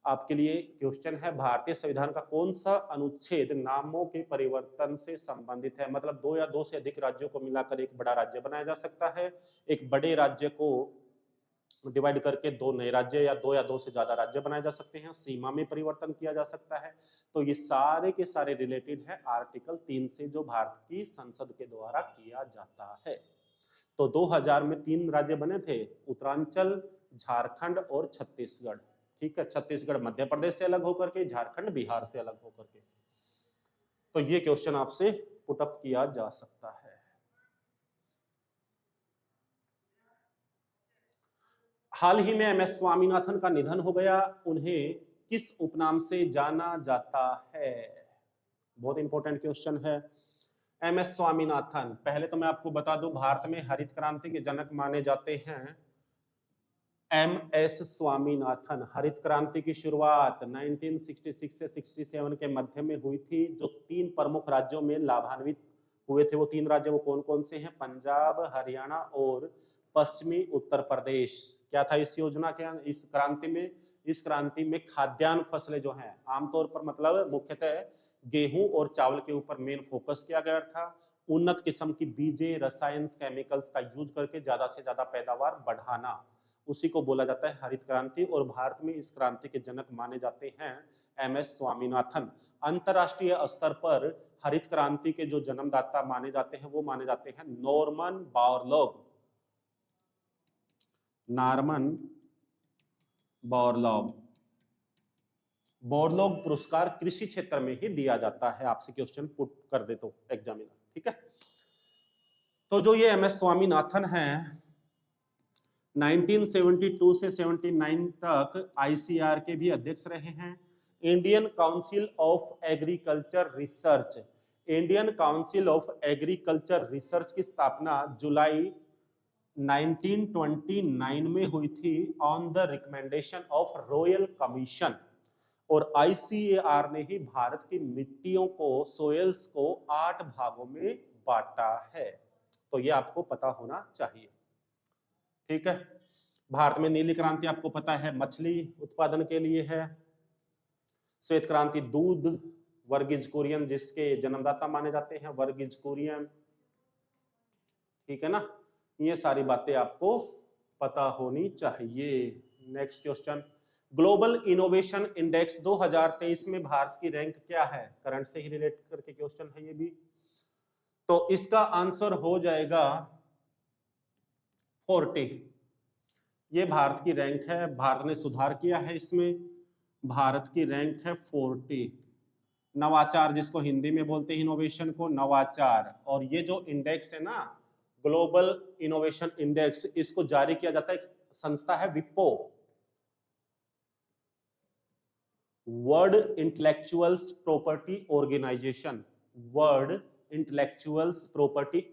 A: आपके लिए क्वेश्चन है, भारतीय संविधान का कौन सा अनुच्छेद नामों के परिवर्तन से संबंधित है? मतलब 2 या 2 से अधिक राज्यों को मिलाकर एक बड़ा राज्य बनाया जा सकता है। एक बड़े राज्य को डिवाइड करके 2 नए राज्य या 2 से ज्यादा राज्य बनाए जा सकते हैं। सीमा में परिवर्तन किया जा सकता है। तो ये सारे के सारे रिलेटेड है आर्टिकल 3 से, जो भारत की संसद के द्वारा किया जाता है। तो 2000 में 3 राज्य बने थे, उत्तरांचल, झारखंड और छत्तीसगढ़, ठीक है। छत्तीसगढ़ मध्य प्रदेश से अलग होकर के, झारखंड बिहार से अलग होकर के। तो ये क्वेश्चन आपसे पुटअप किया जा सकता है। हाल ही में एम एस स्वामीनाथन का निधन हो गया, उन्हें किस उपनाम से जाना जाता है? बहुत इंपॉर्टेंट क्वेश्चन है। एम एस स्वामीनाथन, पहले तो मैं आपको बता दूं भारत में हरित क्रांति के जनक माने जाते हैं एम एस स्वामीनाथन। हरित क्रांति की शुरुआत 1966 से 67 के मध्य में हुई थी। जो 3 प्रमुख राज्यों में लाभान्वित हुए थे वो 3 राज्य वो कौन कौन से हैं? पंजाब, हरियाणा और पश्चिमी उत्तर प्रदेश। क्या था इस योजना के, इस क्रांति में? इस क्रांति में खाद्यान्न फसलें जो हैं आमतौर पर, मतलब मुख्यतः गेहूं और चावल के ऊपर मेन फोकस किया गया था। उन्नत किस्म की बीजें, रसायन, केमिकल्स का यूज करके ज्यादा से ज्यादा पैदावार बढ़ाना, उसी को बोला जाता है हरित क्रांति। और भारत में इस क्रांति के जनक माने जाते हैं एमएस स्वामीनाथन। अंतरराष्ट्रीय स्तर पर हरित क्रांति के जो जन्मदाता माने जाते हैं वो माने जाते हैं Norman Borlaug. Norman Borlaug. Borlaug पुरस्कार कृषि क्षेत्र में ही दिया जाता है, आपसे क्वेश्चन पुट कर दे तो एग्जामिनर, ठीक है। तो जो ये एमएस स्वामीनाथन हैं 1972 से 79 तक आईसीआर के भी अध्यक्ष रहे हैं। Indian council of agriculture research, Indian council of agriculture research की स्थापना जुलाई 1929 में हुई थी on the recommendation of royal commission. और आईसीएआर ने ही भारत की मिट्टियों को, सोयल्स को 8 भागों में बांटा है। तो ये आपको पता होना चाहिए, ठीक है। भारत में नीली क्रांति आपको पता है मछली उत्पादन के लिए है। श्वेत क्रांति दूध, वर्गीज कुरियन जिसके जन्मदाता माने जाते हैं वर्गीज कुरियन, ठीक है ना। ये सारी बातें आपको पता होनी चाहिए। Next question, global innovation index 2023 में भारत की रैंक क्या है? करंट से ही रिलेट करके क्वेश्चन है ये भी। तो इसका आंसर हो जाएगा 40। ये भारत की रैंक है, भारत ने सुधार किया है इसमें। भारत की रैंक है 40। नवाचार जिसको हिंदी में बोलते हैं इनोवेशन को, नवाचार। और ये जो इंडेक्स है ना ग्लोबल इनोवेशन इंडेक्स, इसको जारी किया जाता है एक संस्था है विप्पो, world intellectuals property organisation. World intellectuals property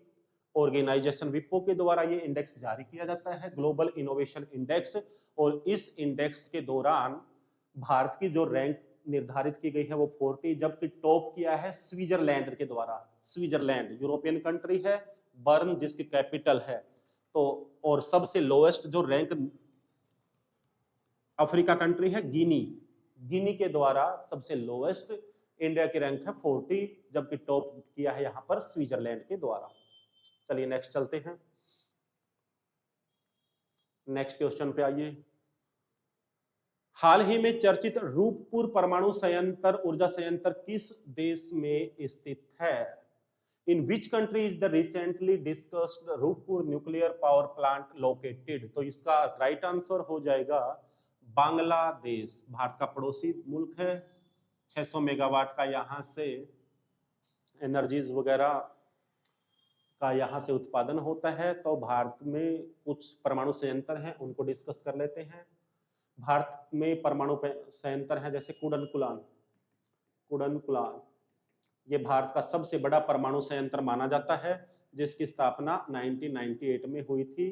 A: organisation विप्पो के द्वारा ये इंडेक्स जारी किया जाता है, ग्लोबल इनोवेशन इंडेक्स। और इस इंडेक्स के दौरान भारत की जो रैंक निर्धारित की गई है वो 40, जबकि टॉप किया है स्विट्जरलैंड के द्वारा। स्विट्जरलैंड यूरोपियन कंट्री है, बर्न जिसकी कैपिटल है। तो और सबसे लोएस्ट जो रैंक अफ्रीका कंट्री है गिनी, गिनी के द्वारा सबसे लोएस्ट इंडिया की रैंक है 40, जबकि टॉप किया है यहां पर स्विट्जरलैंड के द्वारा। चलिए नेक्स्ट चलते हैं, नेक्स्ट क्वेश्चन पे आइए। हाल ही में चर्चित रूपपुर परमाणु संयंत्र ऊर्जा संयंत्र किस देश में स्थित है? In which country is the recently discussed Rooppur nuclear power plant located? तो इसका राइट आंसर हो जाएगा बांग्लादेश। भारत का पड़ोसी मुल्क है। 600 मेगावाट का यहाँ से एनर्जीज वगैरह का यहाँ से उत्पादन होता है। तो भारत में कुछ परमाणु संयंत्र हैं, उनको डिस्कस कर लेते हैं। भारत में परमाणु संयंत्र है जैसे कुडनकुलान, कुडनकुलान ये भारत का सबसे बड़ा परमाणु संयंत्र माना जाता है, जिसकी स्थापना 1998 में हुई थी।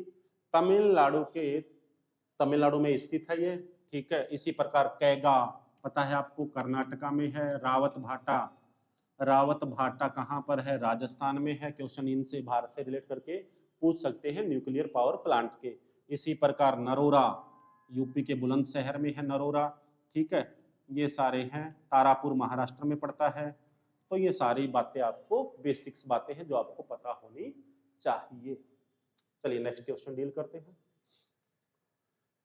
A: तमिलनाडु में स्थित है ये, ठीक है। इसी प्रकार कैगा पता है आपको, कर्नाटका में है। रावत भाटा कहाँ पर है? राजस्थान में है। क्वेश्चन इनसे भारत से रिलेट करके पूछ सकते हैं न्यूक्लियर पावर प्लांट के। इसी प्रकार नरोरा यूपी के बुलंदशहर में है नरोरा, ठीक है। ये सारे हैं, तारापुर महाराष्ट्र में पड़ता है। तो ये सारी बातें आपको बेसिक्स बातें हैं जो आपको पता होनी चाहिए। चलिए नेक्स्ट क्वेश्चन डील करते हैं।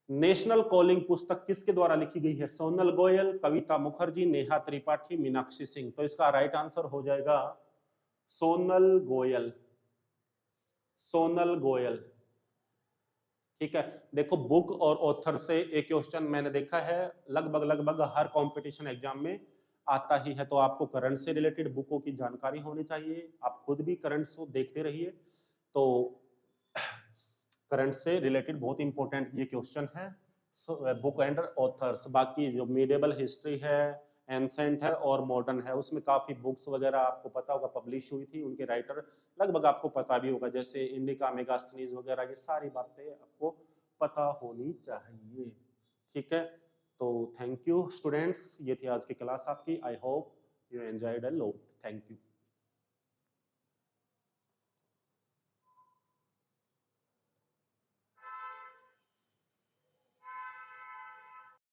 A: नेशनल कॉलिंग पुस्तक किसके द्वारा लिखी गई है? सोनल गोयल, कविता मुखर्जी, नेहा त्रिपाठी, मीनाक्षी सिंह। तो इसका राइट आंसर हो जाएगा सोनल गोयल, सोनल गोयल, ठीक है। देखो बुक और ऑथर से एक क्वेश्चन मैंने देखा है लगभग हर कंपटीशन एग्जाम में आता ही है। तो आपको करंट से रिलेटेड बुकों की जानकारी होनी चाहिए। आप खुद भी करंट शो देखते रहिए। तो करंट से रिलेटेड बहुत इंपॉर्टेंट ये क्वेश्चन है, बुक एंड ऑथर्स। बाकी जो मिडिवल हिस्ट्री है, एंसेंट है और मॉडर्न है, उसमें काफी बुक्स वगैरह आपको पता होगा पब्लिश हुई थी, उनके राइटर लगभग आपको पता भी होगा, जैसे इंडिका मेगास्थनीज वगैरह। ये सारी बातें आपको पता होनी चाहिए, ठीक है। तो थैंक यू स्टूडेंट्स, ये थी आज की क्लास आपकी। I hope you enjoyed a lot. Thank you.